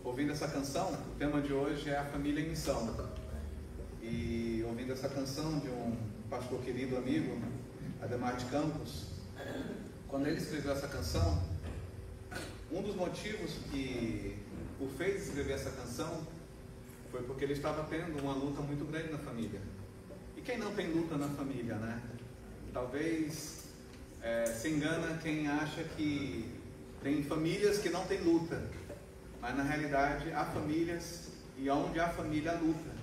ouvindo essa canção, o tema de hoje é a família em missão. E ouvindo essa canção de um pastor querido amigo, Ademar de Campos, quando ele escreveu essa canção, um dos motivos que o fez escrever essa canção foi porque ele estava tendo uma luta muito grande na família. E quem não tem luta na família, né? Talvez se engana quem acha que tem famílias que não tem luta, mas na realidade há famílias, e onde há família há luta.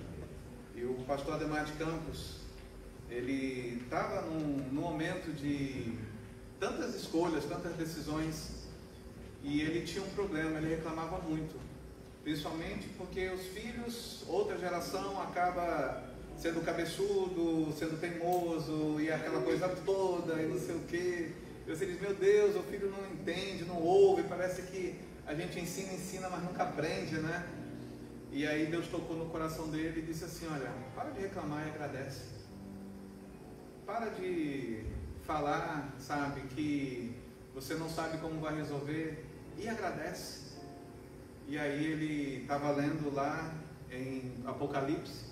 E o pastor Ademar de Campos, ele estava num momento de tantas escolhas, tantas decisões, e ele tinha um problema, ele reclamava muito, principalmente porque os filhos, outra geração, acaba sendo cabeçudo, sendo teimoso, e aquela coisa toda, e não sei o quê. E você diz, meu Deus, o filho não entende, não ouve, parece que a gente ensina, mas nunca aprende, né? E aí Deus tocou no coração dele e disse assim, olha, para de reclamar e agradece. Para de falar, sabe, que você não sabe como vai resolver, e agradece. E aí ele estava lendo lá em Apocalipse,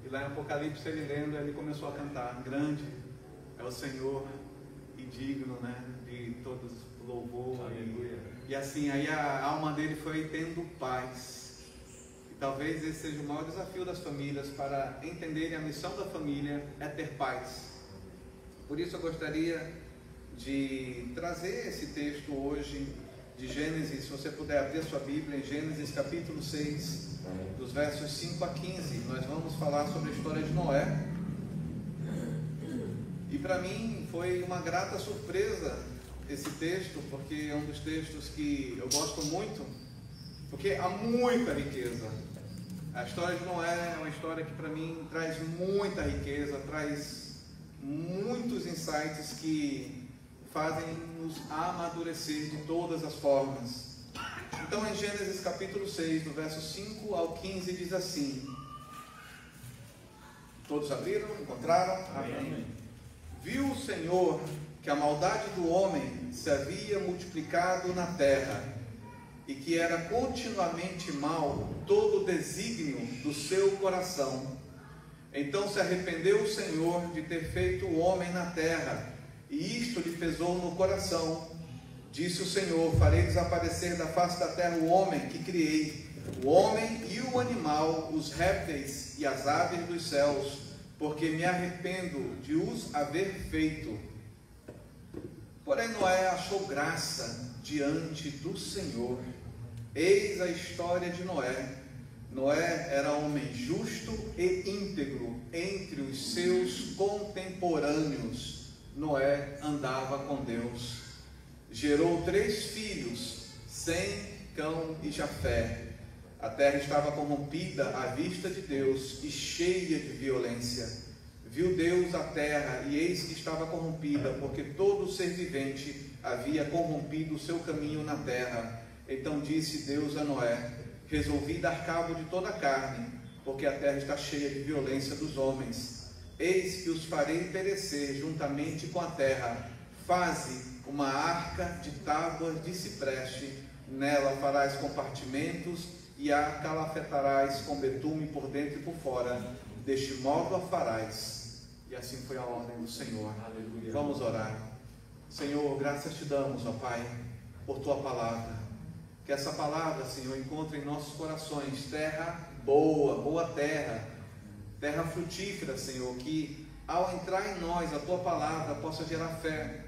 e lá em Apocalipse ele lendo, ele começou a cantar, grande é o Senhor e digno, né, de todos louvor. E assim, aí a alma dele foi tendo paz. E talvez esse seja o maior desafio das famílias, para entenderem a missão da família é ter paz. Por isso eu gostaria de trazer esse texto hoje de Gênesis, se você puder abrir a sua Bíblia, em Gênesis capítulo 6, dos versos 5 a 15, nós vamos falar sobre a história de Noé. E para mim foi uma grata surpresa esse texto, porque é um dos textos que eu gosto muito, porque há muita riqueza. A história de Noé é uma história que para mim traz muita riqueza, traz muitos insights que fazem nos amadurecer de todas as formas. Então em Gênesis capítulo 6, do verso 5 ao 15, diz assim: todos abriram? Encontraram? Amém. Viu o Senhor que a maldade do homem se havia multiplicado na terra, e que era continuamente mau todo o desígnio do seu coração. Então se arrependeu o Senhor de ter feito o homem na terra, e isto lhe pesou no coração. Disse o Senhor: farei desaparecer da face da terra o homem que criei, o homem e o animal, os répteis e as aves dos céus, porque me arrependo de os haver feito. Porém Noé achou graça diante do Senhor. Eis a história de Noé. Noé era homem justo e íntegro entre os seus contemporâneos. Noé andava com Deus. Gerou 3 filhos, Sem, Cão e Jafé. A terra estava corrompida à vista de Deus e cheia de violência. Viu Deus a terra, e eis que estava corrompida, porque todo ser vivente havia corrompido o seu caminho na terra. Então disse Deus a Noé: resolvi dar cabo de toda a carne, porque a terra está cheia de violência dos homens. Eis que os farei perecer juntamente com a terra. Faze uma arca de tábuas de cipreste, nela farás compartimentos e a calafetarás com betume por dentro e por fora. Deste modo a farás. E assim foi a ordem do Senhor. Aleluia. Vamos orar. Senhor, graças te damos, ó Pai, por tua palavra. Que essa palavra, Senhor, encontre em nossos corações terra boa, boa terra, terra frutífera, Senhor, que ao entrar em nós a tua palavra possa gerar fé,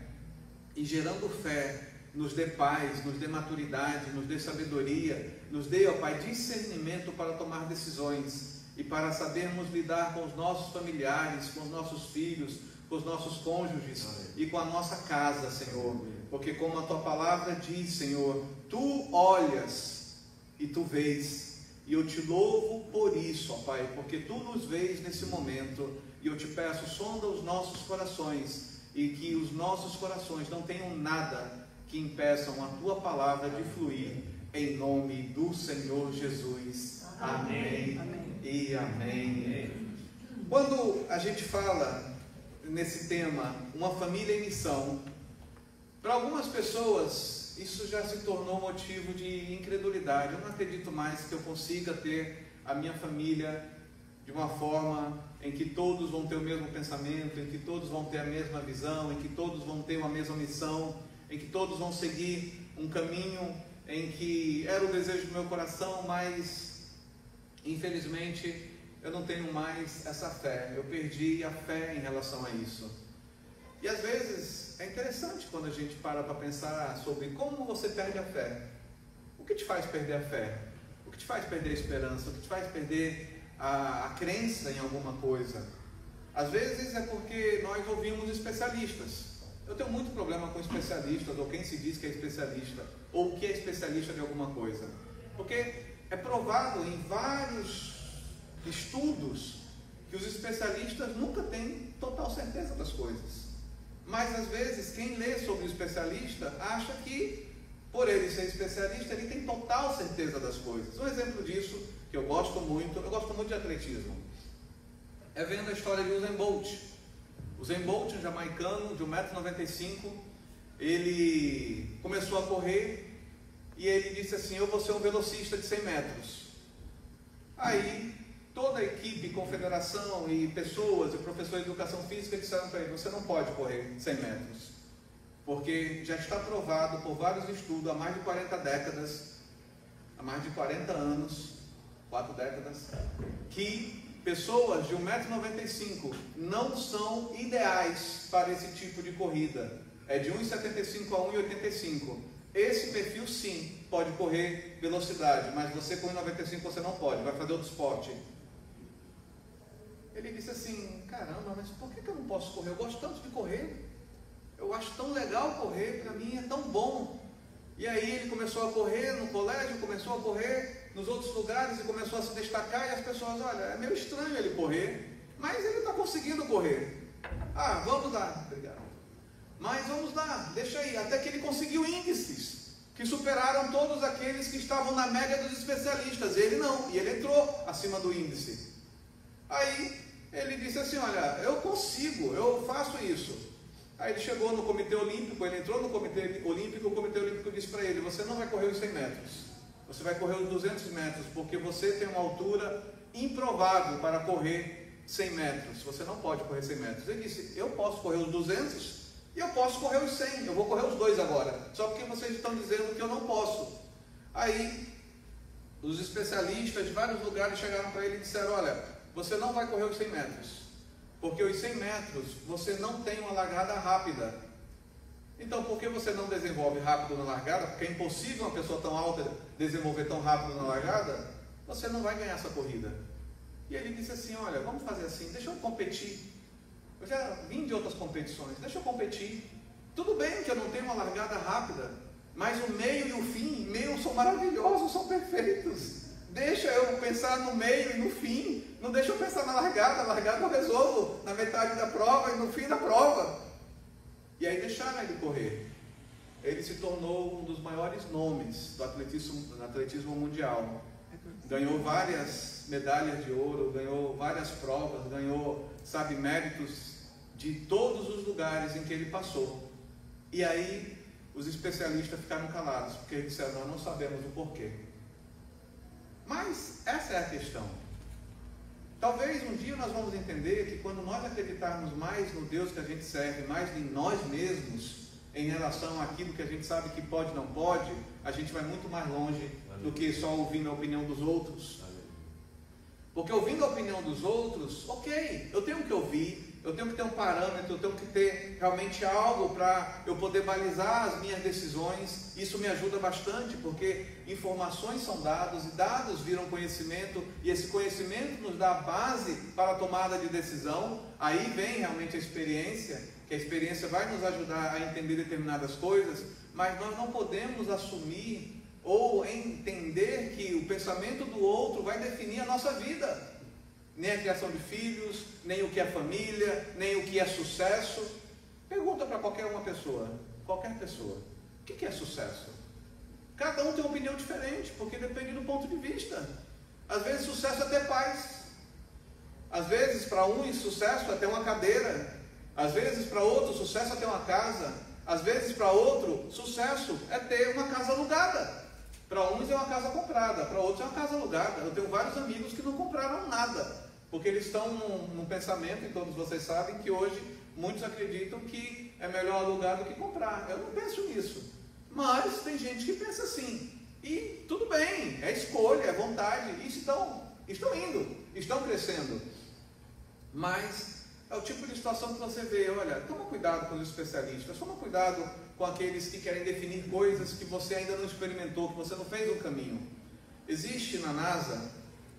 e gerando fé, nos dê paz, nos dê maturidade, nos dê sabedoria, nos dê, ó Pai, discernimento para tomar decisões e para sabermos lidar com os nossos familiares, com os nossos filhos, com os nossos cônjuges e com a nossa casa, Senhor. Porque como a tua palavra diz, Senhor, tu olhas e tu vês, e eu te louvo por isso, ó Pai, porque tu nos vês nesse momento, e eu te peço, sonda os nossos corações, e que os nossos corações não tenham nada que impeçam a tua palavra de fluir, em nome do Senhor Jesus. Amém. Amém. E amém. Quando a gente fala nesse tema, uma família em missão, para algumas pessoas isso já se tornou motivo de incredulidade. Eu não acredito mais que eu consiga ter a minha família de uma forma em que todos vão ter o mesmo pensamento, em que todos vão ter a mesma visão, em que todos vão ter uma mesma missão, em que todos vão seguir um caminho em que era o desejo do meu coração, mas infelizmente eu não tenho mais essa fé. Eu perdi a fé em relação a isso. E às vezes é interessante quando a gente para pensar sobre como você perde a fé. O que te faz perder a fé? O que te faz perder a esperança? O que te faz perder a crença em alguma coisa? Às vezes é porque nós ouvimos especialistas. Eu tenho muito problema com especialistas, ou quem se diz que é especialista, ou que é especialista de alguma coisa. Porque é provado em vários estudos que os especialistas nunca têm total certeza das coisas. Mas às vezes quem lê sobre o especialista acha que, por ele ser especialista, ele tem total certeza das coisas. Um exemplo disso, que eu gosto muito de atletismo, é vendo a história de Usain Bolt. Usain Bolt, um jamaicano de 1,95 m, ele começou a correr e ele disse assim: eu vou ser um velocista de 100 metros. Aí toda a equipe, confederação e pessoas e professores de educação física disseram para ele: você não pode correr 100 metros, porque já está provado por vários estudos há mais de 40 décadas, há mais de 40 anos, 4 décadas, que pessoas de 1,95 m não são ideais para esse tipo de corrida. É de 1,75 a 1,85 m. Esse perfil sim pode correr velocidade, mas você com 1,95 você não pode, vai fazer outro esporte. Ele disse assim: caramba, mas por que eu não posso correr? Eu gosto tanto de correr, eu acho tão legal correr, para mim é tão bom. E aí ele começou a correr no colégio, começou a correr nos outros lugares e começou a se destacar, e as pessoas: olha, é meio estranho ele correr, mas ele está conseguindo correr. Ah, vamos lá, obrigado. Mas vamos lá, deixa aí, até que ele conseguiu índices que superaram todos aqueles que estavam na média dos especialistas. Ele não, e ele entrou acima do índice. Aí ele disse assim: olha, eu consigo, eu faço isso. Aí ele chegou no Comitê Olímpico, ele entrou no Comitê Olímpico, o Comitê Olímpico disse para ele: você não vai correr os 100 metros, você vai correr os 200 metros, porque você tem uma altura improvável para correr 100 metros, você não pode correr 100 metros. Ele disse: eu posso correr os 200 e eu posso correr os 100, eu vou correr os dois agora, só porque vocês estão dizendo que eu não posso. Aí os especialistas de vários lugares chegaram para ele e disseram: olha, você não vai correr os 100 metros, porque os 100 metros você não tem uma largada rápida. Então, por que você não desenvolve rápido na largada? Porque é impossível uma pessoa tão alta desenvolver tão rápido na largada. Você não vai ganhar essa corrida. E ele disse assim: olha, vamos fazer assim, deixa eu competir. Eu já vim de outras competições, deixa eu competir. Tudo bem que eu não tenho uma largada rápida, mas o meio e o fim, meio são maravilhosos, são perfeitos. Deixa eu pensar no meio e no fim, não deixa eu pensar na largada. A largada eu resolvo na metade da prova e no fim da prova. E aí deixaram ele correr. Ele se tornou um dos maiores nomes do atletismo mundial. Ganhou várias medalhas de ouro, ganhou várias provas, ganhou, méritos de todos os lugares em que ele passou. E aí os especialistas ficaram calados, porque eles disseram: nós não sabemos o porquê. Mas essa é a questão. Talvez um dia nós vamos entender que quando nós acreditarmos mais no Deus que a gente serve, mais em nós mesmos, em relação àquilo que a gente sabe que pode e não pode, a gente vai muito mais longe do que só ouvindo a opinião dos outros. Porque ouvindo a opinião dos outros, ok, eu tenho que ouvir, eu tenho que ter um parâmetro, eu tenho que ter realmente algo para eu poder balizar as minhas decisões. Isso me ajuda bastante, porque informações são dados e dados viram conhecimento, e esse conhecimento nos dá base para a tomada de decisão. Aí vem realmente a experiência, que a experiência vai nos ajudar a entender determinadas coisas, mas nós não podemos assumir ou entender que o pensamento do outro vai definir a nossa vida. Nem a criação de filhos, nem o que é família, nem o que é sucesso. Pergunta para qualquer pessoa, o que é sucesso? Cada um tem uma opinião diferente, porque depende do ponto de vista. Às vezes sucesso é ter paz. Às vezes para um sucesso é ter uma cadeira. Às vezes para outro sucesso é ter uma casa. Às vezes, para outro, sucesso é ter uma casa alugada. Para uns é uma casa comprada, para outros é uma casa alugada. Eu tenho vários amigos que não compraram nada, porque eles estão num pensamento, e todos vocês sabem que hoje muitos acreditam que é melhor alugar do que comprar. Eu não penso nisso, mas tem gente que pensa assim. E tudo bem, é escolha, é vontade, e estão indo, estão crescendo. Mas é o tipo de situação que você vê, olha, toma cuidado com os especialistas, toma cuidado com aqueles que querem definir coisas que você ainda não experimentou, que você não fez um caminho. Existe na NASA,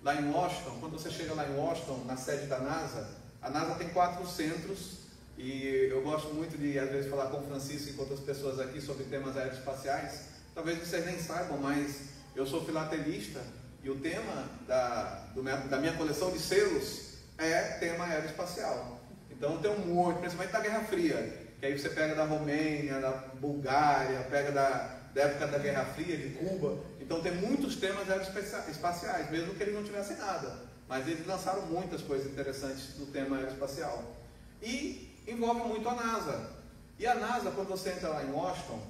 lá em Washington, quando você chega lá em Washington, na sede da NASA, a NASA tem 4 centros, e eu gosto muito de, às vezes, falar com o Francisco e com outras pessoas aqui sobre temas aeroespaciais. Talvez vocês nem saibam, mas eu sou filatelista, e o tema da minha coleção de selos é tema aeroespacial. Então tem um monte, principalmente da Guerra Fria, que aí você pega da Romênia, da Bulgária, pega da época da Guerra Fria, de Cuba. Então tem muitos temas aeroespaciais, mesmo que eles não tivessem nada. Mas eles lançaram muitas coisas interessantes no tema aeroespacial. E envolve muito a NASA. E a NASA, quando você entra lá em Washington,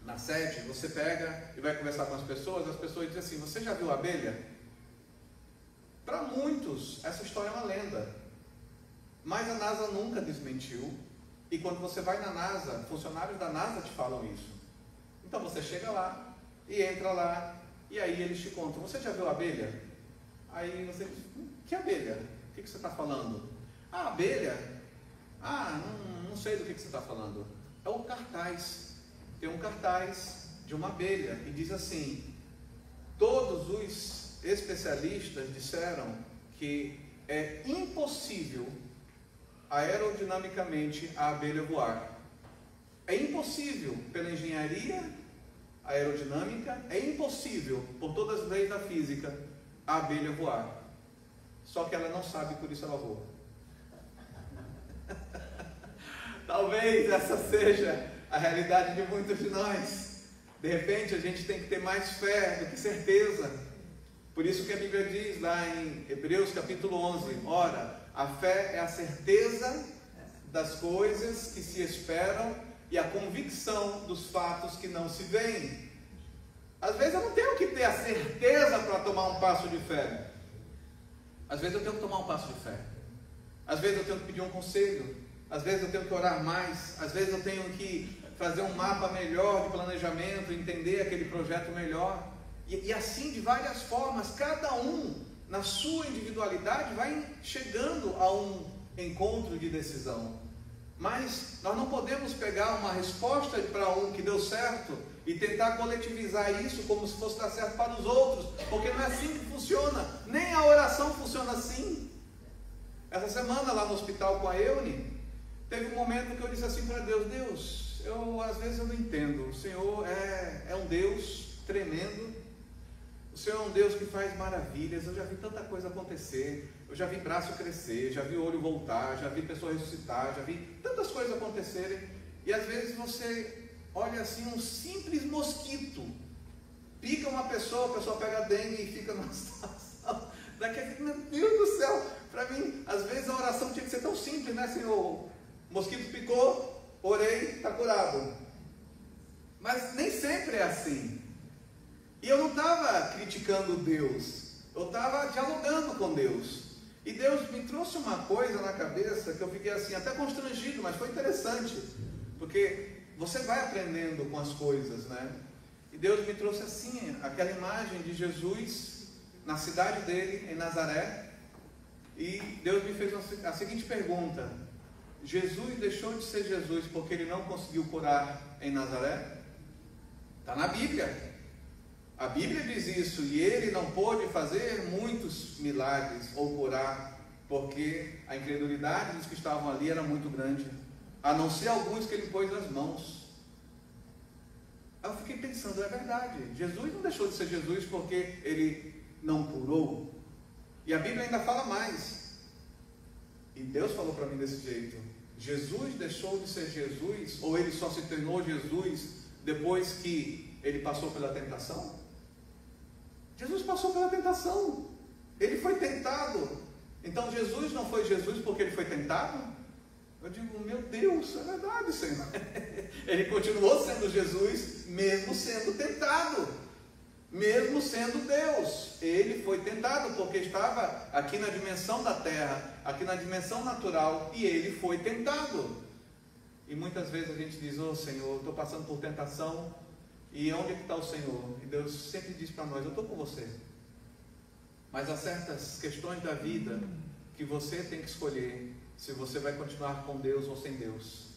na sede, você pega e vai conversar com as pessoas dizem assim, você já viu a abelha? Para muitos, essa história é uma lenda. Mas a NASA nunca desmentiu. E quando você vai na NASA, funcionários da NASA te falam isso. Então você chega lá e entra lá, e aí eles te contam, você já viu a abelha? Aí você diz, que abelha? O que você está falando? Ah, abelha? Ah, não sei do que você está falando. É o cartaz. Tem um cartaz de uma abelha e diz assim, todos os especialistas disseram que é impossível aerodinamicamente a abelha voar. É impossível pela engenharia aerodinâmica, é impossível por todas as leis da física a abelha voar. Só que ela não sabe, por isso ela voa. Talvez essa seja a realidade de muitos de nós. De repente a gente tem que ter mais fé do que certeza. Por isso que a Bíblia diz lá em Hebreus capítulo 11, ora, a fé é a certeza das coisas que se esperam e a convicção dos fatos que não se veem. Às vezes eu não tenho que ter a certeza para tomar um passo de fé. Às vezes eu tenho que tomar um passo de fé. Às vezes eu tenho que pedir um conselho. Às vezes eu tenho que orar mais. Às vezes eu tenho que fazer um mapa melhor de planejamento, entender aquele projeto melhor. E assim de várias formas, cada um na sua individualidade vai chegando a um encontro de decisão. Mas nós não podemos pegar uma resposta para um que deu certo e tentar coletivizar isso como se fosse dar certo para os outros, porque não é assim que funciona, nem a oração funciona assim. Essa semana lá no hospital com a Eune, teve um momento que eu disse assim para Deus, Deus, às vezes eu não entendo, o Senhor é um Deus tremendo, o Senhor é um Deus que faz maravilhas, eu já vi tanta coisa acontecer, eu já vi braço crescer, já vi olho voltar, já vi pessoa ressuscitar, já vi tantas coisas acontecerem, e às vezes você olha assim, um simples mosquito, pica uma pessoa, a pessoa pega dengue e fica numa situação, daqui a pouco, meu Deus do céu, para mim, às vezes a oração tinha que ser tão simples, né, Senhor? O mosquito picou, orei, está curado. Mas nem sempre é assim. E eu não estava criticando Deus, eu estava dialogando com Deus. E Deus me trouxe uma coisa na cabeça que eu fiquei assim, até constrangido, mas foi interessante, porque você vai aprendendo com as coisas, né? E Deus me trouxe assim, aquela imagem de Jesus na cidade dele, em Nazaré, e Deus me fez a seguinte pergunta: Jesus deixou de ser Jesus porque ele não conseguiu curar em Nazaré? Está na Bíblia. A Bíblia diz isso, e ele não pôde fazer muitos milagres ou curar, porque a incredulidade dos que estavam ali era muito grande, a não ser alguns que ele pôs nas mãos. Eu fiquei pensando, é verdade, Jesus não deixou de ser Jesus porque ele não curou. E a Bíblia ainda fala mais, e Deus falou para mim desse jeito: Jesus deixou de ser Jesus, ou ele só se tornou Jesus depois que ele passou pela tentação? Jesus passou pela tentação, ele foi tentado. Então Jesus não foi Jesus porque ele foi tentado? Eu digo, meu Deus, é verdade, Senhor. Ele continuou sendo Jesus, mesmo sendo tentado, mesmo sendo Deus. Ele foi tentado porque estava aqui na dimensão da terra, aqui na dimensão natural, e ele foi tentado. E muitas vezes a gente diz, ô Senhor, estou passando por tentação, e onde é que está o Senhor? E Deus sempre diz para nós, eu estou com você. Mas há certas questões da vida que você tem que escolher se você vai continuar com Deus ou sem Deus.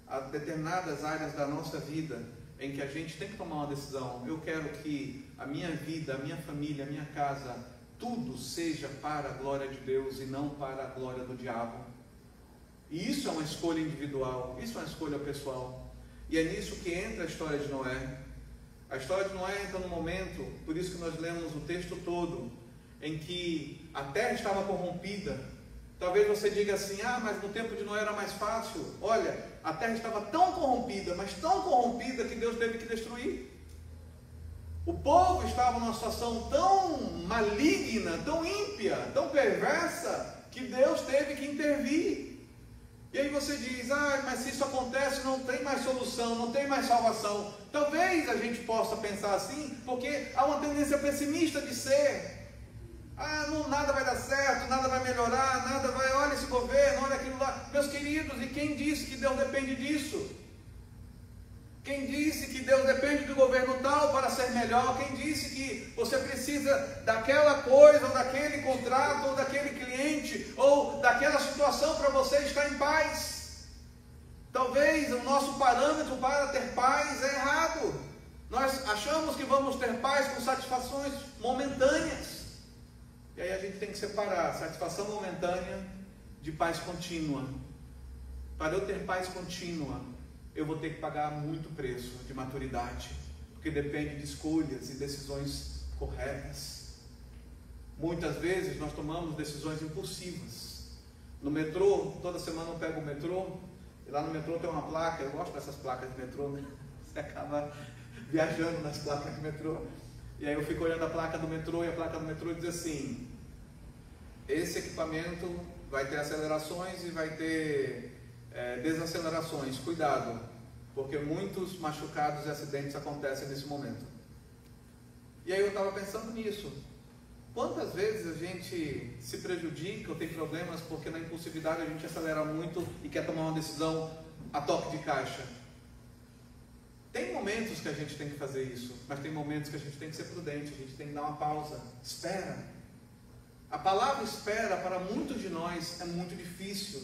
Há determinadas áreas da nossa vida em que a gente tem que tomar uma decisão. Eu quero que a minha vida, a minha família, a minha casa, tudo seja para a glória de Deus e não para a glória do diabo. E isso é uma escolha individual, isso é uma escolha pessoal. E é nisso que entra a história de Noé. A história de Noé entra no momento, por isso que nós lemos o texto todo, em que a terra estava corrompida. Talvez você diga assim, mas no tempo de Noé era mais fácil. Olha, a terra estava tão corrompida, mas tão corrompida que Deus teve que destruir. O povo estava numa situação tão maligna, tão ímpia, tão perversa, que Deus teve que intervir. E aí você diz, mas se isso acontece, não tem mais solução, não tem mais salvação. Talvez a gente possa pensar assim, porque há uma tendência pessimista de ser. Nada vai dar certo, nada vai melhorar, nada vai, olha esse governo, olha aquilo lá. Meus queridos, e quem disse que Deus depende disso? Quem disse que Deus depende do governo tal para ser melhor? Quem disse que você precisa daquela coisa, ou daquele contrato, ou daquele cliente, ou daquela situação para você estar em paz? Talvez o nosso parâmetro para ter paz é errado. Nós achamos que vamos ter paz com satisfações momentâneas. E aí a gente tem que separar satisfação momentânea de paz contínua. Para eu ter paz contínua, eu vou ter que pagar muito preço de maturidade, porque depende de escolhas e decisões corretas. Muitas vezes nós tomamos decisões impulsivas. No metrô, toda semana eu pego o metrô, e lá no metrô tem uma placa, eu gosto dessas placas de metrô, né? Você acaba viajando nas placas de metrô. E aí eu fico olhando a placa do metrô, e a placa do metrô diz assim, esse equipamento vai ter acelerações e vai ter desacelerações, cuidado, porque muitos machucados e acidentes acontecem nesse momento. E aí eu estava pensando nisso, quantas vezes a gente se prejudica ou tem problemas porque na impulsividade a gente acelera muito e quer tomar uma decisão a toque de caixa. Tem momentos que a gente tem que fazer isso, mas tem momentos que a gente tem que ser prudente, a gente tem que dar uma pausa, espera. A palavra espera para muitos de nós é muito difícil,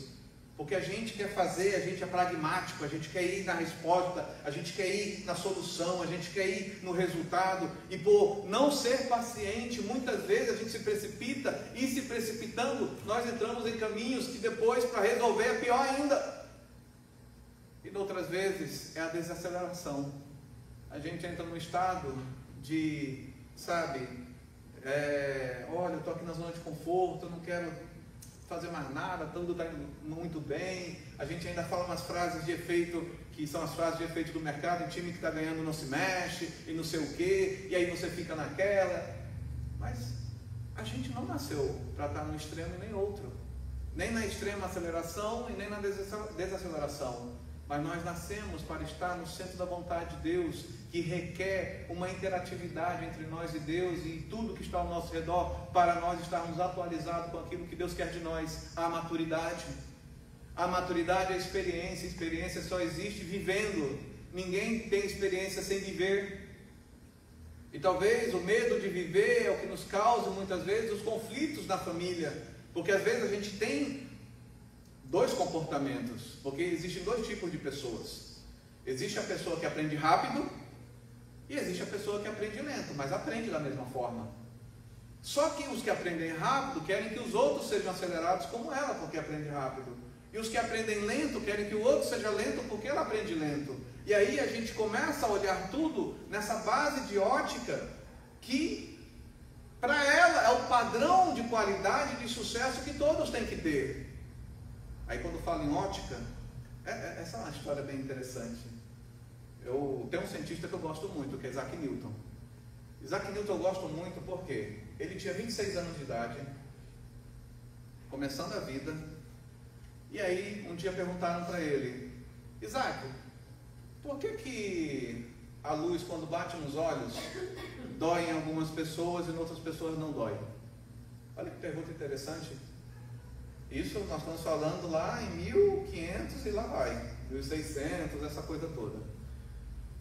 porque a gente quer fazer, a gente é pragmático, a gente quer ir na resposta, a gente quer ir na solução, a gente quer ir no resultado, e por não ser paciente, muitas vezes a gente se precipita, e se precipitando, nós entramos em caminhos que depois para resolver é pior ainda. E outras vezes é a desaceleração. A gente entra num estado de, olha, eu estou aqui na zona de conforto, eu não quero fazer mais nada, tudo está indo muito bem. A gente ainda fala umas frases de efeito, que são as frases de efeito do mercado, o time que está ganhando não se mexe, e não sei o quê, e aí você fica naquela. Mas a gente não nasceu para estar num extremo e nem outro. Nem na extrema aceleração e nem na desaceleração. Mas nós nascemos para estar no centro da vontade de Deus, que requer uma interatividade entre nós e Deus e tudo que está ao nosso redor, para nós estarmos atualizados com aquilo que Deus quer de nós. A maturidade é a experiência. A experiência só existe vivendo. Ninguém tem experiência sem viver. E talvez o medo de viver é o que nos causa muitas vezes os conflitos na família, porque às vezes a gente tem dois comportamentos, porque existem dois tipos de pessoas. Existe a pessoa que aprende rápido e existe a pessoa que aprende lento, mas aprende da mesma forma. Só que os que aprendem rápido querem que os outros sejam acelerados como ela, porque aprende rápido. E os que aprendem lento querem que o outro seja lento porque ela aprende lento. E aí a gente começa a olhar tudo nessa base de ótica que para ela é o padrão de qualidade e de sucesso que todos têm que ter. Aí quando falo em ótica, essa é uma história bem interessante. Eu tenho um cientista que eu gosto muito, que é Isaac Newton. Isaac Newton eu gosto muito porque ele tinha 26 anos de idade, começando a vida, E aí, um dia perguntaram para ele: Isaac, por que a luz, quando bate nos olhos, dói em algumas pessoas e em outras pessoas não dói? Olha que pergunta interessante. Isso nós estamos falando lá em 1500 e lá vai, 1600, essa coisa toda.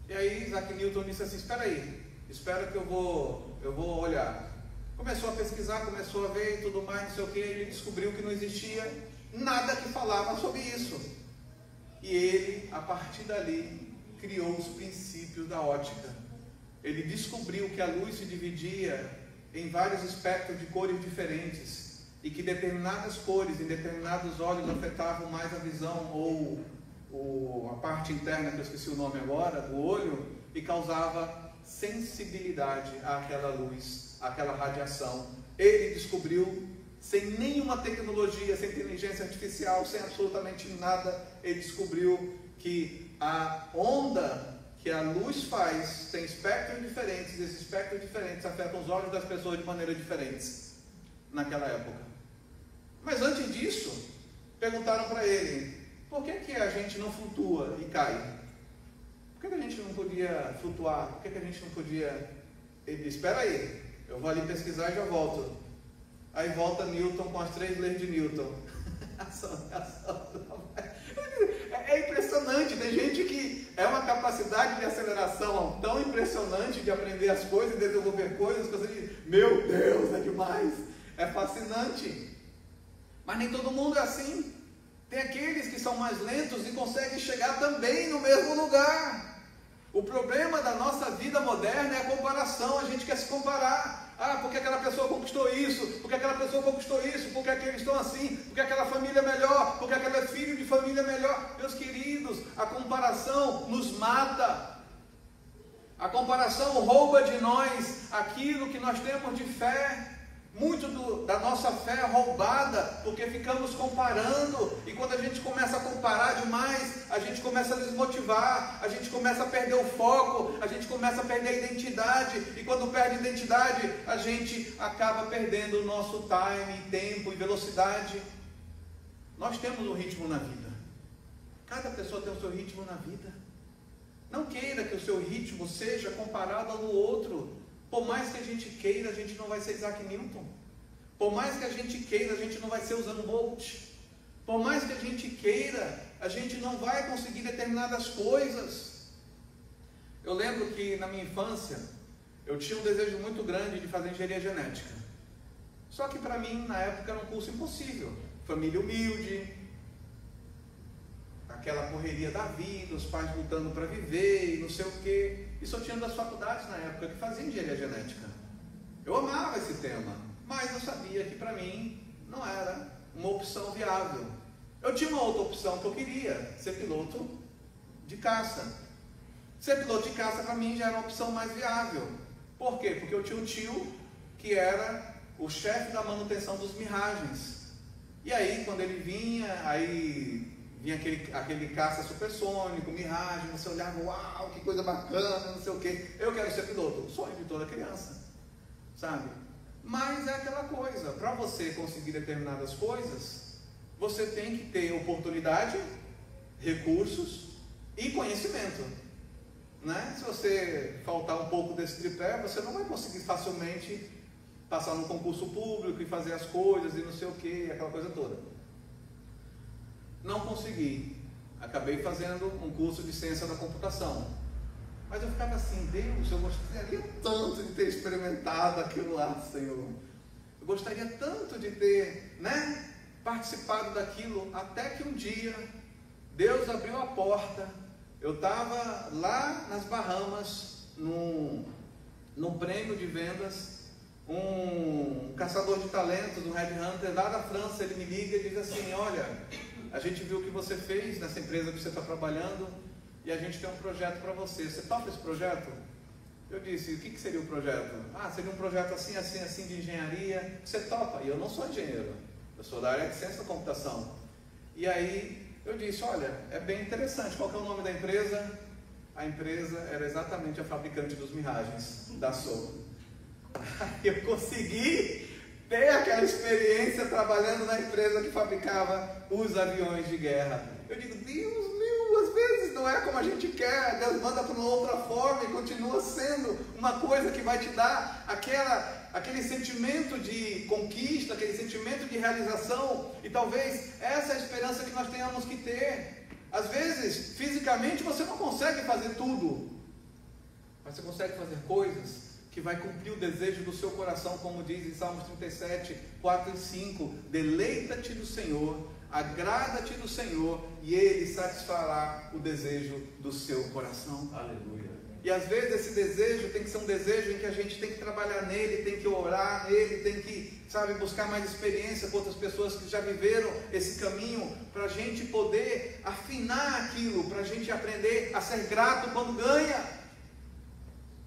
E aí Isaac Newton disse assim: espera aí, espera que eu vou olhar. Começou a pesquisar, começou a ver e tudo mais, não sei o que, ele descobriu que não existia nada que falava sobre isso. E ele, a partir dali, criou os princípios da ótica. Ele descobriu que a luz se dividia em vários espectros de cores diferentes, e que determinadas cores em determinados olhos afetavam mais a visão ou a parte interna, que eu esqueci o nome agora, do olho, e causava sensibilidade àquela luz, àquela radiação. Ele descobriu, sem nenhuma tecnologia, sem inteligência artificial, sem absolutamente nada, ele descobriu que a onda que a luz faz tem espectros diferentes, e esses espectros diferentes afetam os olhos das pessoas de maneiras diferentes naquela época. Mas antes disso, perguntaram para ele: por que a gente não flutua e cai? Por que a gente não podia flutuar? Por que a gente não podia... Ele disse: espera aí, eu vou ali pesquisar e já volto. Aí volta Newton com as 3 leis de Newton. É impressionante, tem gente que é uma capacidade de aceleração tão impressionante de aprender as coisas e desenvolver coisas, que você diz: meu Deus, é demais, é fascinante. Mas nem todo mundo é assim. Tem aqueles que são mais lentos e conseguem chegar também no mesmo lugar. O problema da nossa vida moderna é a comparação. A gente quer se comparar. Ah, porque aquela pessoa conquistou isso, porque aquela pessoa conquistou isso, porque aqueles estão assim, porque aquela família é melhor, porque aquele é filho de família melhor. Meus queridos, a comparação nos mata. A comparação rouba de nós aquilo que nós temos de fé. Muito da nossa fé é roubada porque ficamos comparando, e quando a gente começa a comparar demais, a gente começa a desmotivar, a gente começa a perder o foco, a gente começa a perder a identidade, e quando perde a identidade, a gente acaba perdendo o nosso time, tempo e velocidade. Nós temos um ritmo na vida, cada pessoa tem o seu ritmo na vida. Não queira que o seu ritmo seja comparado ao do outro. Por mais que a gente queira, a gente não vai ser Isaac Newton. Por mais que a gente queira, a gente não vai ser Usain Bolt. Por mais que a gente queira, a gente não vai conseguir determinadas coisas. Eu lembro que na minha infância, eu tinha um desejo muito grande de fazer engenharia genética. Só que para mim, na época, era um curso impossível. Família humilde, aquela correria da vida, os pais lutando para viver e não sei o quê. E só tinha das faculdades na época que faziam engenharia genética. Eu amava esse tema, mas eu sabia que para mim não era uma opção viável. Eu tinha uma outra opção que eu queria, ser piloto de caça. Ser piloto de caça para mim já era uma opção mais viável. Por quê? Porque eu tinha um tio que era o chefe da manutenção dos Miragens. E aí quando ele vinha, vinha aquele caça supersônico, Mirage, você olhava, uau, que coisa bacana, não sei o que. Eu quero ser piloto, o sonho de toda criança, sabe? Mas é aquela coisa, para você conseguir determinadas coisas, você tem que ter oportunidade, recursos e conhecimento, né? Se você faltar um pouco desse tripé, você não vai conseguir facilmente passar no concurso público e fazer as coisas e não sei o que, aquela coisa toda. Não consegui, acabei fazendo um curso de ciência da computação, mas eu ficava assim: Deus, eu gostaria tanto de ter experimentado aquilo lá, Senhor, eu gostaria tanto de ter, participado daquilo, até que um dia, Deus abriu a porta. Eu estava lá nas Bahamas, num prêmio de vendas, um caçador de talentos, um headhunter lá da França, ele me liga e diz assim: olha, a gente viu o que você fez nessa empresa que você está trabalhando e a gente tem um projeto para você. Você topa esse projeto? Eu disse: o que seria o projeto? Ah, seria um projeto assim, assim, assim de engenharia. Você topa? E eu não sou engenheiro, eu sou da área de ciência da computação. E aí eu disse: olha, é bem interessante, qual que é o nome da empresa? A empresa era exatamente a fabricante dos Miragens, da Soul. Aí eu consegui ter aquela experiência trabalhando na empresa que fabricava os aviões de guerra. Eu digo, Deus meu, às vezes não é como a gente quer, Deus manda para uma outra forma e continua sendo uma coisa que vai te dar aquele sentimento de conquista, aquele sentimento de realização, e talvez essa é a esperança que nós tenhamos que ter. Às vezes, fisicamente você não consegue fazer tudo, mas você consegue fazer coisas que vai cumprir o desejo do seu coração, como diz em Salmos 37, 4 e 5, deleita-te do Senhor, agrada-te do Senhor, e Ele satisfará o desejo do seu coração. Aleluia. E às vezes esse desejo tem que ser um desejo em que a gente tem que trabalhar nele, tem que orar nele, tem que, buscar mais experiência com outras pessoas que já viveram esse caminho, para a gente poder afinar aquilo, para a gente aprender a ser grato quando ganha.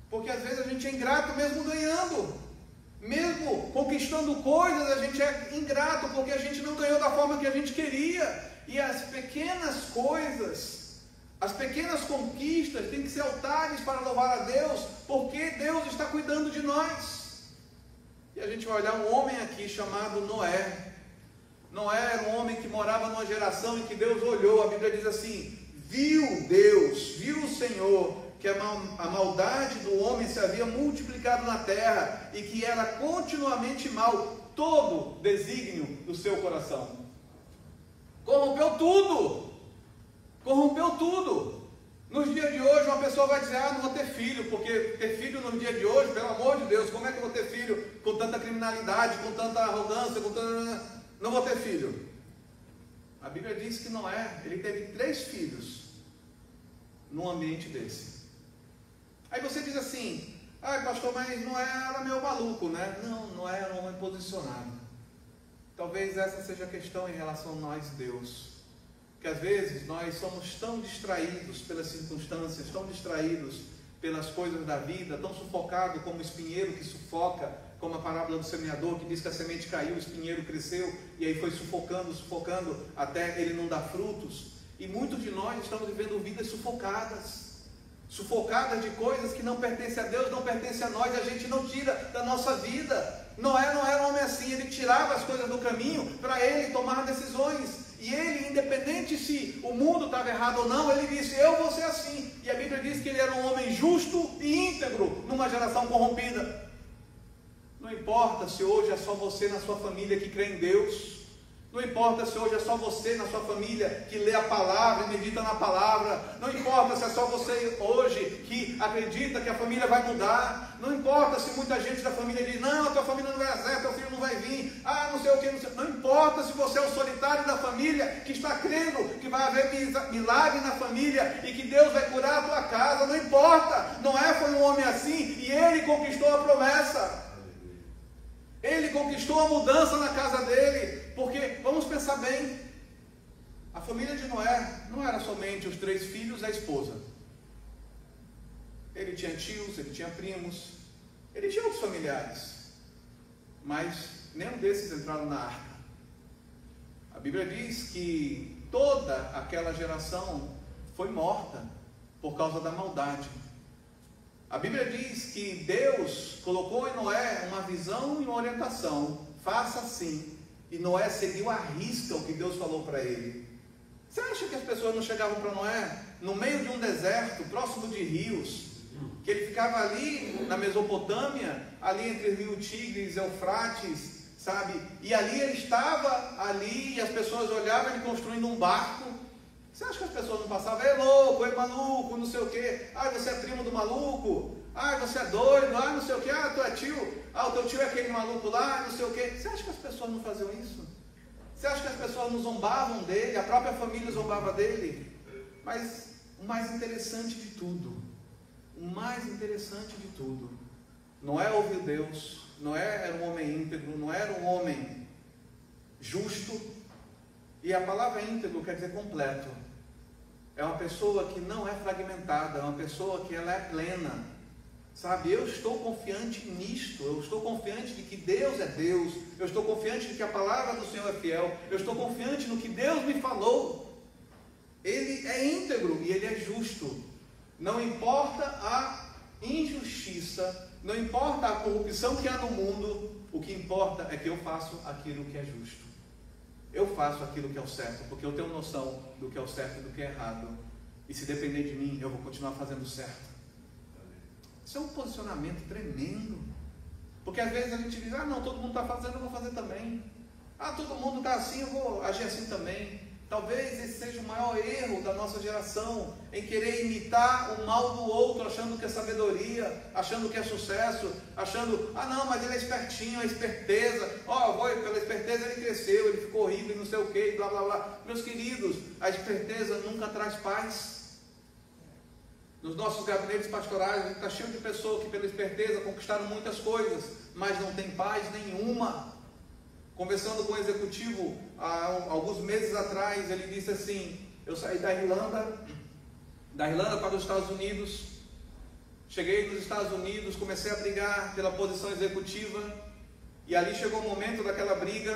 Porque às vezes a gente é ingrato mesmo ganhando, mesmo conquistando coisas, a gente é ingrato porque a gente não ganhou da forma que a gente queria. E as pequenas coisas, as pequenas conquistas têm que ser altares para louvar a Deus, porque Deus está cuidando de nós. E a gente vai olhar um homem aqui chamado Noé. Noé era um homem que morava numa geração em que Deus olhou, a Bíblia diz assim, viu Deus, viu o Senhor, que a maldade do homem se havia multiplicado na terra, e que era continuamente mal todo desígnio do seu coração. Corrompeu tudo. Corrompeu tudo. Nos dias de hoje uma pessoa vai dizer, não vou ter filho, porque ter filho no dia de hoje, pelo amor de Deus, como é que eu vou ter filho com tanta criminalidade, com tanta arrogância, não vou ter filho. A Bíblia diz que Noé, ele teve 3 filhos num ambiente desse. Aí você diz assim, pastor, mas Noé era meio maluco, né? Não, Noé era um homem posicionado. Talvez essa seja a questão em relação a nós, Deus. Que às vezes nós somos tão distraídos pelas circunstâncias, tão distraídos pelas coisas da vida, tão sufocados como o espinheiro que sufoca, como a parábola do semeador, que diz que a semente caiu, o espinheiro cresceu, e aí foi sufocando, até ele não dar frutos. E muitos de nós estamos vivendo vidas sufocadas de coisas que não pertencem a Deus, não pertencem a nós, e a gente não tira da nossa vida. Noé não era um homem assim, ele tirava as coisas do caminho para ele tomar decisões, e ele, independente se o mundo estava errado ou não, ele disse, eu vou ser assim. E a Bíblia diz que ele era um homem justo e íntegro numa geração corrompida. Não importa se hoje é só você na sua família que crê em Deus, não importa se hoje é só você na sua família que lê a palavra e medita na palavra, não importa se é só você hoje que acredita que a família vai mudar, não importa se muita gente da família diz, não, a tua família não vai dar certo, teu filho não vai vir, não sei o que, não importa se você é o solitário da família que está crendo que vai haver milagre na família e que Deus vai curar a tua casa, não importa. Noé foi um homem assim e ele conquistou a promessa. Ele conquistou a mudança na casa dele, porque, vamos pensar bem, a família de Noé não era somente os 3 filhos e a esposa. Ele tinha tios, ele tinha primos, ele tinha outros familiares, mas nenhum desses entraram na arca. A Bíblia diz que toda aquela geração foi morta por causa da maldade. A Bíblia diz que Deus colocou em Noé uma visão e uma orientação, faça assim, e Noé seguiu à risca o que Deus falou para ele. Você acha que as pessoas não chegavam para Noé no meio de um deserto, próximo de rios, que ele ficava ali na Mesopotâmia, ali entre o rio Tigres e Eufrates, sabe? E ali ele estava, ali, e as pessoas olhavam ele construindo um barco. Você acha que as pessoas não passavam, é louco, é maluco, não sei o que, você é primo do maluco, você é doido, não sei o que, tu é tio, o teu tio é aquele maluco lá, não sei o que. Você acha que as pessoas não faziam isso? Você acha que as pessoas não zombavam dele, a própria família zombava dele? Mas o mais interessante de tudo, Noé ouviu Deus, Noé era um homem íntegro, Noé era um homem justo, e a palavra íntegro quer dizer completo. É uma pessoa que não é fragmentada, é uma pessoa que ela é plena, sabe? Eu estou confiante nisto, eu estou confiante de que Deus é Deus, eu estou confiante de que a palavra do Senhor é fiel, eu estou confiante no que Deus me falou. Ele é íntegro e ele é justo, não importa a injustiça. injustiça, não importa a corrupção que há no mundo, o que importa é que eu faço aquilo que é justo. Eu faço aquilo que é o certo, porque eu tenho noção do que é o certo e do que é errado. E se depender de mim, eu vou continuar fazendo o certo. Isso é um posicionamento tremendo. Porque às vezes a gente diz, não, todo mundo está fazendo, eu vou fazer também. Todo mundo está assim, eu vou agir assim também. Talvez esse seja o maior erro da nossa geração, em querer imitar o mal do outro, achando que é sabedoria, achando que é sucesso, achando, não, mas ele é espertinho, é esperteza, pela esperteza ele cresceu, ele ficou rico e não sei o que, blá blá blá. Meus queridos, a esperteza nunca traz paz. Nos nossos gabinetes pastorais, a gente está cheio de pessoas que pela esperteza conquistaram muitas coisas, mas não tem paz nenhuma. Conversando com um executivo há alguns meses atrás, ele disse assim: eu saí da Irlanda para os Estados Unidos, cheguei nos Estados Unidos, comecei a brigar pela posição executiva, e ali chegou o momento daquela briga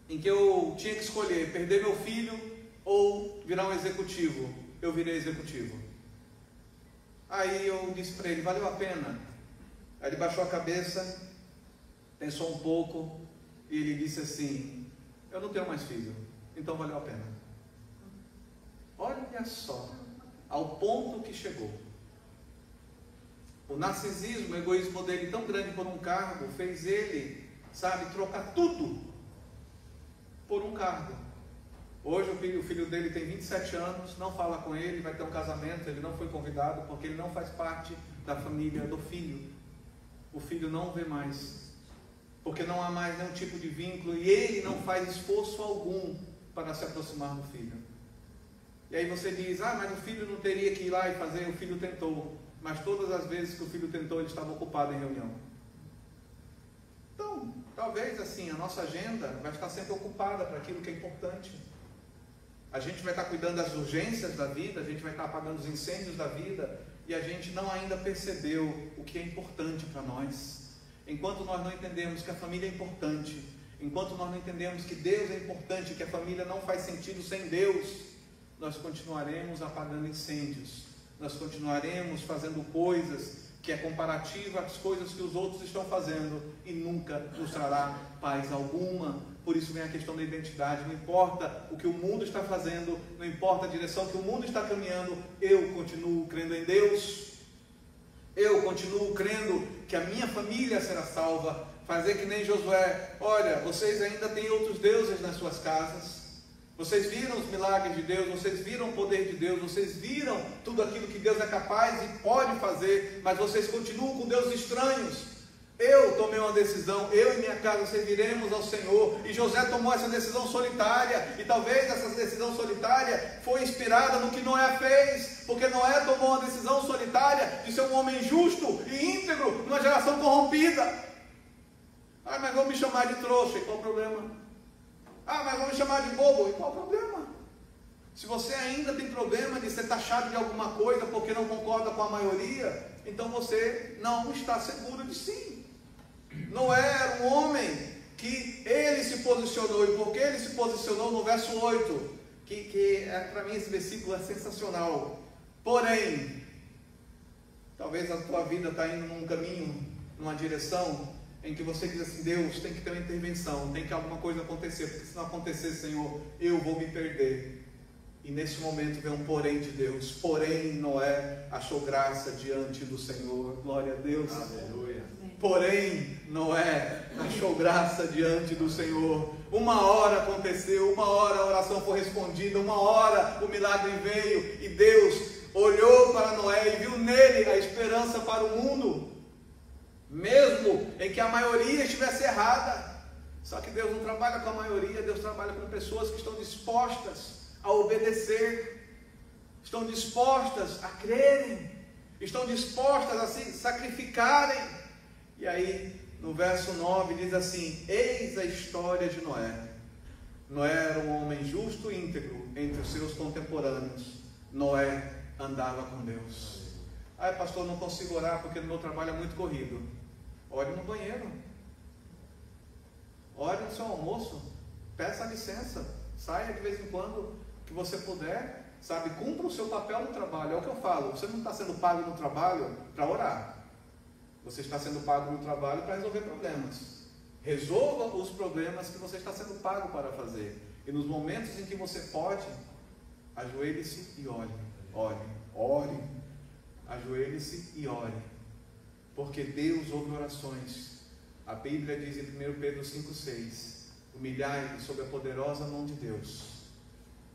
em que eu tinha que escolher perder meu filho ou virar um executivo. Eu virei executivo. Aí eu disse para ele: valeu a pena? Aí ele baixou a cabeça, pensou um pouco, e ele disse assim: eu não tenho mais filho, então valeu a pena. Olha só, ao ponto que chegou. O narcisismo, o egoísmo dele tão grande por um cargo, fez ele, trocar tudo por um cargo. Hoje o filho dele tem 27 anos, não fala com ele, vai ter um casamento, ele não foi convidado, porque ele não faz parte da família do filho. O filho não o vê mais, porque não há mais nenhum tipo de vínculo, e ele não faz esforço algum para se aproximar do filho. E aí você diz: mas o filho não teria que ir lá e fazer. O filho tentou, mas todas as vezes que o filho tentou, ele estava ocupado em reunião. Então, talvez assim, a nossa agenda vai estar sempre ocupada para aquilo que é importante. A gente vai estar cuidando das urgências da vida, a gente vai estar apagando os incêndios da vida, e a gente não ainda percebeu o que é importante para nós. Enquanto nós não entendemos que a família é importante, enquanto nós não entendemos que Deus é importante, que a família não faz sentido sem Deus, nós continuaremos apagando incêndios, nós continuaremos fazendo coisas que é comparativa às coisas que os outros estão fazendo, e nunca nos trará paz alguma. Por isso vem a questão da identidade. Não importa o que o mundo está fazendo, não importa a direção que o mundo está caminhando, eu continuo crendo em Deus. Eu continuo crendo que a minha família será salva. Fazer que nem Josué: olha, vocês ainda têm outros deuses nas suas casas, vocês viram os milagres de Deus, vocês viram o poder de Deus, vocês viram tudo aquilo que Deus é capaz e pode fazer, mas vocês continuam com deuses estranhos. Eu tomei uma decisão, eu e minha casa serviremos ao Senhor. E José tomou essa decisão solitária, e talvez essa decisão solitária foi inspirada no que Noé fez, porque Noé tomou uma decisão solitária de ser um homem justo e íntegro numa geração corrompida. Mas vão me chamar de trouxa, e qual o problema? Mas vão me chamar de bobo, e qual o problema? Se você ainda tem problema de ser taxado de alguma coisa porque não concorda com a maioria, então você não está seguro de si. Noé era um homem que ele se posicionou, e porque ele se posicionou, no verso 8, que para mim esse versículo é sensacional. Porém, talvez a tua vida está indo num caminho, numa direção em que você diz assim: Deus, tem que ter uma intervenção, tem que alguma coisa acontecer, porque se não acontecer, Senhor, eu vou me perder. E nesse momento vem um porém de Deus. Porém, Noé achou graça diante do Senhor. Glória a Deus. Aleluia. Porém, Noé achou graça diante do Senhor. Uma hora aconteceu, uma hora a oração foi respondida, uma hora o milagre veio, e Deus olhou para Noé e viu nele a esperança para o mundo, mesmo em que a maioria estivesse errada. Só que Deus não trabalha com a maioria, Deus trabalha com pessoas que estão dispostas a obedecer, estão dispostas a crerem, estão dispostas a se sacrificarem. E aí no verso 9 diz assim: eis a história de Noé. Noé era um homem justo e íntegro entre os seus contemporâneos. Noé andava com Deus. Pastor, não consigo orar porque no meu trabalho é muito corrido. Ore no banheiro, ore no seu almoço, peça licença, saia de vez em quando que você puder, cumpra o seu papel no trabalho. É o que eu falo: você não está sendo pago no trabalho para orar, Você está sendo pago no trabalho para resolver problemas. Resolva os problemas que você está sendo pago para fazer. E nos momentos em que você pode, ajoelhe-se e ore. Ore. Ajoelhe-se e ore. Porque Deus ouve orações. A Bíblia diz em 1 Pedro 5,6: humilhai-vos sob a poderosa mão de Deus.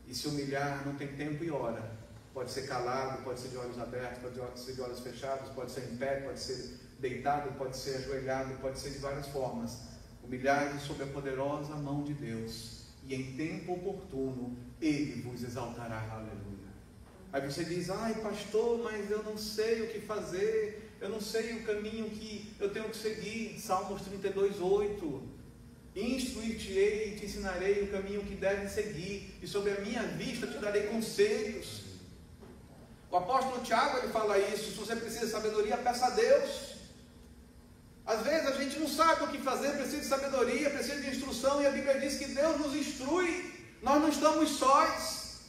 E se humilhar, não tem tempo e hora. Pode ser calado, pode ser de olhos abertos, pode ser de olhos fechados, pode ser em pé, pode ser deitado, pode ser ajoelhado, pode ser de várias formas. Humilhai-vos sob a poderosa mão de Deus, e em tempo oportuno Ele vos exaltará. Aleluia. Aí você diz: ai pastor, mas eu não sei o que fazer, eu não sei o caminho que eu tenho que seguir. Salmos 32:8: instruir-te-ei e te ensinarei o caminho que deves seguir, e sobre a minha vista te darei conselhos. O apóstolo Tiago, ele fala isso: se você precisa de sabedoria, peça a Deus. Às vezes a gente não sabe o que fazer, precisa de sabedoria, precisa de instrução, e a Bíblia diz que Deus nos instrui. Nós não estamos sós,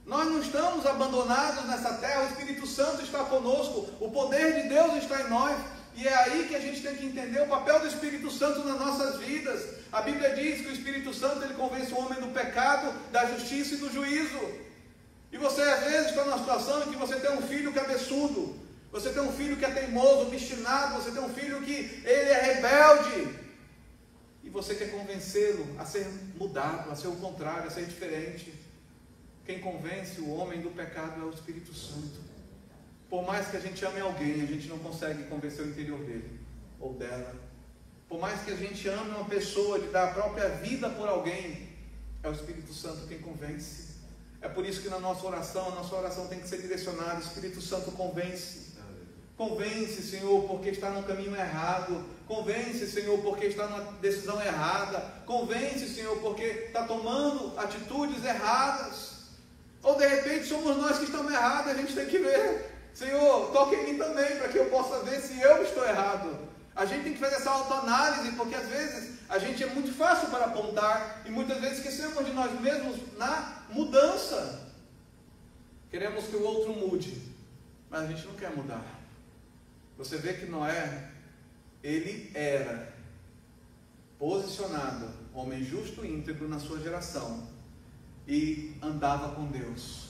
nós não estamos abandonados nessa terra. O Espírito Santo está conosco, o poder de Deus está em nós, e é aí que a gente tem que entender o papel do Espírito Santo nas nossas vidas. A Bíblia diz que o Espírito Santo, ele convence o homem do pecado, da justiça e do juízo. E você às vezes está numa situação em que você tem um filho cabeçudo, você tem um filho que é teimoso, obstinado, você tem um filho que ele é rebelde, e você quer convencê-lo a ser mudado, a ser o contrário, a ser diferente. Quem convence o homem do pecado é o Espírito Santo. Por mais que a gente ame alguém, a gente não consegue convencer o interior dele ou dela. Por mais que a gente ame uma pessoa, de dar a própria vida por alguém, é o Espírito Santo quem convence. É por isso que na nossa oração tem que ser direcionada: Espírito Santo, convence. Convence, Senhor, porque está no caminho errado. Convence, Senhor, porque está na decisão errada. Convence, Senhor, porque está tomando atitudes erradas. Ou de repente somos nós que estamos errados. A gente tem que ver: Senhor, toque em mim também, para que eu possa ver se eu estou errado. A gente tem que fazer essa autoanálise, porque às vezes a gente é muito fácil para apontar, e muitas vezes esquecemos de nós mesmos na mudança. Queremos que o outro mude, mas a gente não quer mudar. Você vê que Noé, ele era posicionado, homem justo e íntegro na sua geração, e andava com Deus.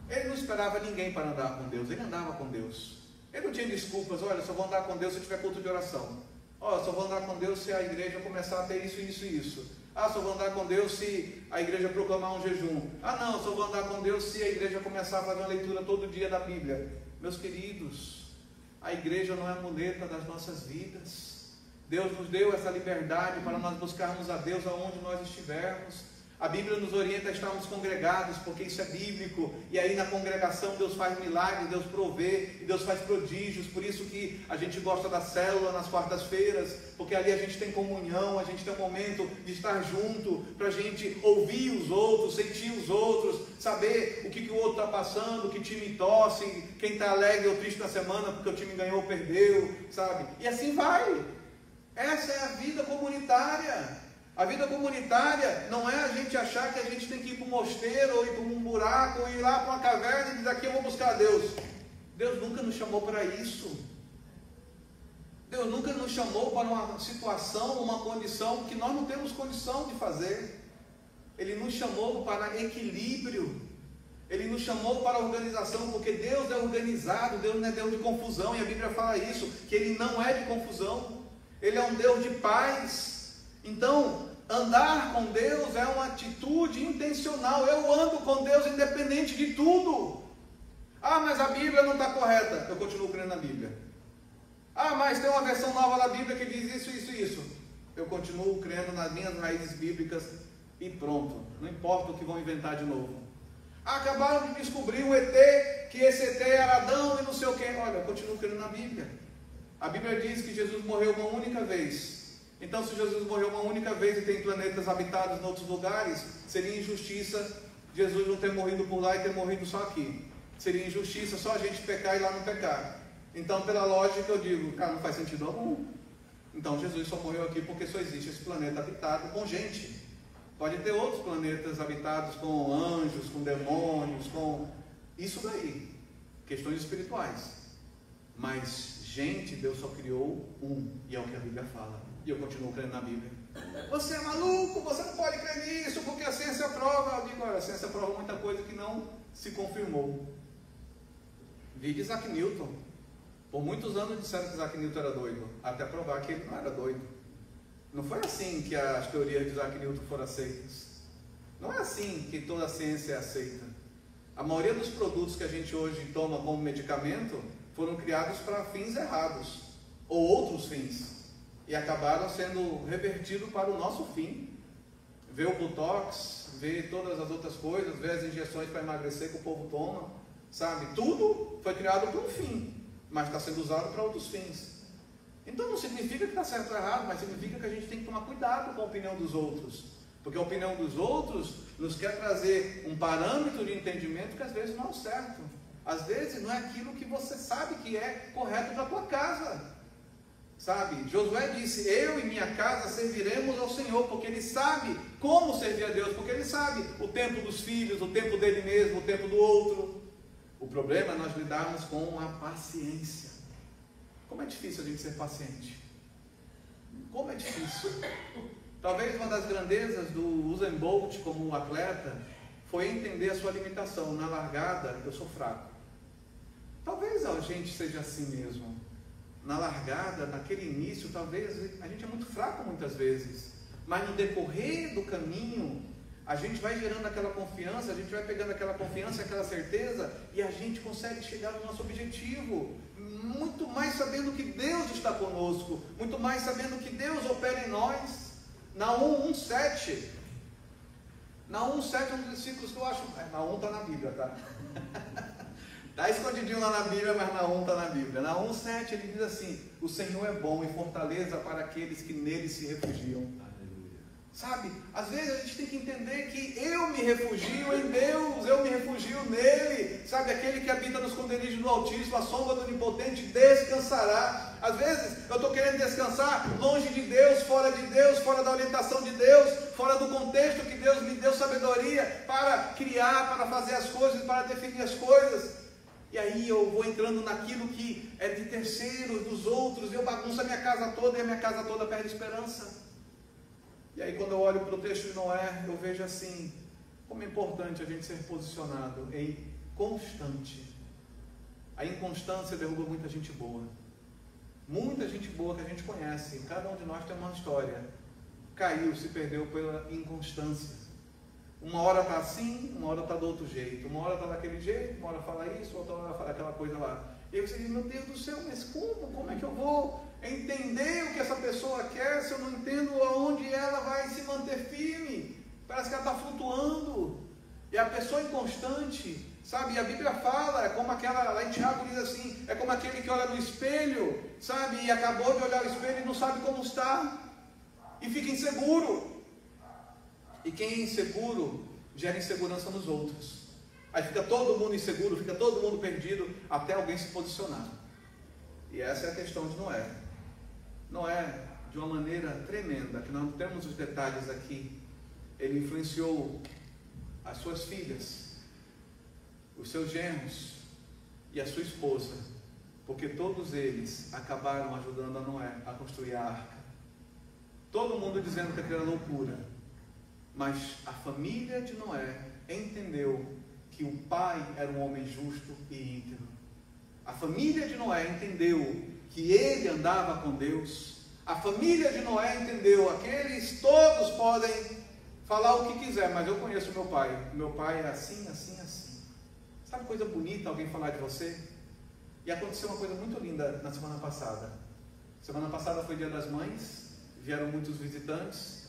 Ele não esperava ninguém para andar com Deus, ele andava com Deus. Ele não tinha desculpas: olha, só vou andar com Deus se eu tiver culto de oração. Olha, só vou andar com Deus se a igreja começar a ter isso, isso e isso. Ah, só vou andar com Deus se a igreja proclamar um jejum. Ah não, só vou andar com Deus se a igreja começar a fazer uma leitura todo dia da Bíblia. Meus queridos, a igreja não é a muleta das nossas vidas. Deus nos deu essa liberdade para nós buscarmos a Deus aonde nós estivermos. A Bíblia nos orienta a estarmos congregados, porque isso é bíblico, e aí na congregação Deus faz milagres, Deus provê, e Deus faz prodígios. Por isso que a gente gosta da célula nas quartas-feiras, porque ali a gente tem comunhão, a gente tem um momento de estar junto, para a gente ouvir os outros, sentir os outros, saber o que o outro está passando, que time torce, quem está alegre ou triste na semana porque o time ganhou ou perdeu, sabe? E assim vai. Essa é a vida comunitária. A vida comunitária não é a gente achar que a gente tem que ir para um mosteiro, ou ir para um buraco, ou ir lá para uma caverna e dizer: aqui eu vou buscar a Deus. Deus nunca nos chamou para isso. Deus nunca nos chamou para uma situação, uma condição que nós não temos condição de fazer. Ele nos chamou para equilíbrio. Ele nos chamou para organização, porque Deus é organizado, Deus não é Deus de confusão, e a Bíblia fala isso, que Ele não é de confusão, Ele é um Deus de paz. Então, andar com Deus é uma atitude intencional. Eu ando com Deus independente de tudo. Ah, mas a Bíblia não está correta. Eu continuo crendo na Bíblia. Ah, mas tem uma versão nova da Bíblia que diz isso, isso e isso. Eu continuo crendo nas minhas raízes bíblicas e pronto. Não importa o que vão inventar de novo. Ah, acabaram de descobrir um ET, que esse ET era Adão e não sei o que. Olha, eu continuo crendo na Bíblia. A Bíblia diz que Jesus morreu uma única vez. Então, se Jesus morreu uma única vez e tem planetas habitados em outros lugares, seria injustiça Jesus não ter morrido por lá e ter morrido só aqui. Seria injustiça só a gente pecar e lá não pecar. Então, pela lógica, eu digo: cara, não faz sentido algum. Então, Jesus só morreu aqui porque só existe esse planeta habitado com gente. Pode ter outros planetas habitados com anjos, com demônios, com isso daí, questões espirituais. Mas Gente, Deus só criou um, e é o que a Bíblia fala. E eu continuo crendo na Bíblia. Você é maluco, você não pode crer nisso, porque a ciência prova. Eu digo, olha, a ciência prova muita coisa que não se confirmou. Vi de Isaac Newton. Por muitos anos disseram que Isaac Newton era doido, até provar que ele não era doido. Não foi assim que as teorias de Isaac Newton foram aceitas. Não é assim que toda a ciência é aceita. A maioria dos produtos que a gente hoje toma como medicamento foram criados para fins errados, ou outros fins, e acabaram sendo revertidos para o nosso fim. Ver o Botox, ver todas as outras coisas, ver as injeções para emagrecer que o povo toma, sabe? Tudo foi criado para um fim, mas está sendo usado para outros fins. Então não significa que está certo ou errado, mas significa que a gente tem que tomar cuidado com a opinião dos outros, porque a opinião dos outros nos quer trazer um parâmetro de entendimento que às vezes não é o certo. Às vezes não é aquilo que você sabe que é correto para a tua casa, sabe? Josué disse, eu e minha casa serviremos ao Senhor, porque ele sabe como servir a Deus, porque ele sabe o tempo dos filhos, o tempo dele mesmo, o tempo do outro. O problema é nós lidarmos com a paciência. Como é difícil a gente ser paciente. Como é difícil. Talvez uma das grandezas do Usain Bolt como atleta foi entender a sua limitação. Na largada, eu sou fraco. Talvez a gente seja assim mesmo. Na largada, naquele início, talvez a gente é muito fraco muitas vezes. Mas no decorrer do caminho, a gente vai gerando aquela confiança, a gente vai pegando aquela confiança, aquela certeza, e a gente consegue chegar no nosso objetivo. Muito mais sabendo que Deus está conosco, muito mais sabendo que Deus opera em nós. Naum 1,7. Naum 1,7 é um dos versículos que eu acho... Naum está na Bíblia, tá? Está escondidinho lá na Bíblia, mas Naum está na Bíblia. Naum 1,7 ele diz assim, o Senhor é bom e fortaleza para aqueles que nele se refugiam. Sabe, às vezes a gente tem que entender que eu me refugio em Deus, eu me refugio nele, sabe, aquele que habita no esconderijo do Altíssimo, a sombra do Onipotente descansará. Às vezes eu estou querendo descansar longe de Deus, fora da orientação de Deus, fora do contexto que Deus me deu sabedoria para criar, para fazer as coisas, para definir as coisas. E aí eu vou entrando naquilo que é de terceiros, dos outros, eu bagunço a minha casa toda e a minha casa toda perde esperança. E aí quando eu olho para o texto de Noé, eu vejo assim, como é importante a gente ser posicionado em constante. A inconstância derruba muita gente boa. Muita gente boa que a gente conhece. Cada um de nós tem uma história. Caiu, se perdeu pela inconstância. Uma hora está assim, uma hora está do outro jeito. Uma hora está daquele jeito, uma hora fala isso, outra hora fala aquela coisa lá. E aí você diz, meu Deus do céu, mas como? Como é que eu vou entender o que essa pessoa quer se eu não entendo aonde ela vai se manter firme? Parece que ela está flutuando. E a pessoa inconstante, sabe? E a Bíblia fala, é como aquela, lá em Tiago diz assim, é como aquele que olha no espelho, sabe? E acabou de olhar o espelho e não sabe como está. E fica inseguro. E quem é inseguro gera insegurança nos outros. Aí fica todo mundo inseguro, fica todo mundo perdido, até alguém se posicionar. E essa é a questão de Noé. Noé, de uma maneira tremenda, que não temos os detalhes aqui, ele influenciou as suas filhas, os seus genros e a sua esposa, porque todos eles acabaram ajudando a Noé a construir a arca. Todo mundo dizendo que aquilo era loucura, mas a família de Noé entendeu que o pai era um homem justo e íntegro. A família de Noé entendeu que ele andava com Deus. A família de Noé entendeu, aqueles todos podem falar o que quiser, mas eu conheço meu pai. Meu pai é assim, assim, assim. Sabe coisa bonita alguém falar de você? E aconteceu uma coisa muito linda na semana passada. Semana passada foi Dia das Mães, vieram muitos visitantes.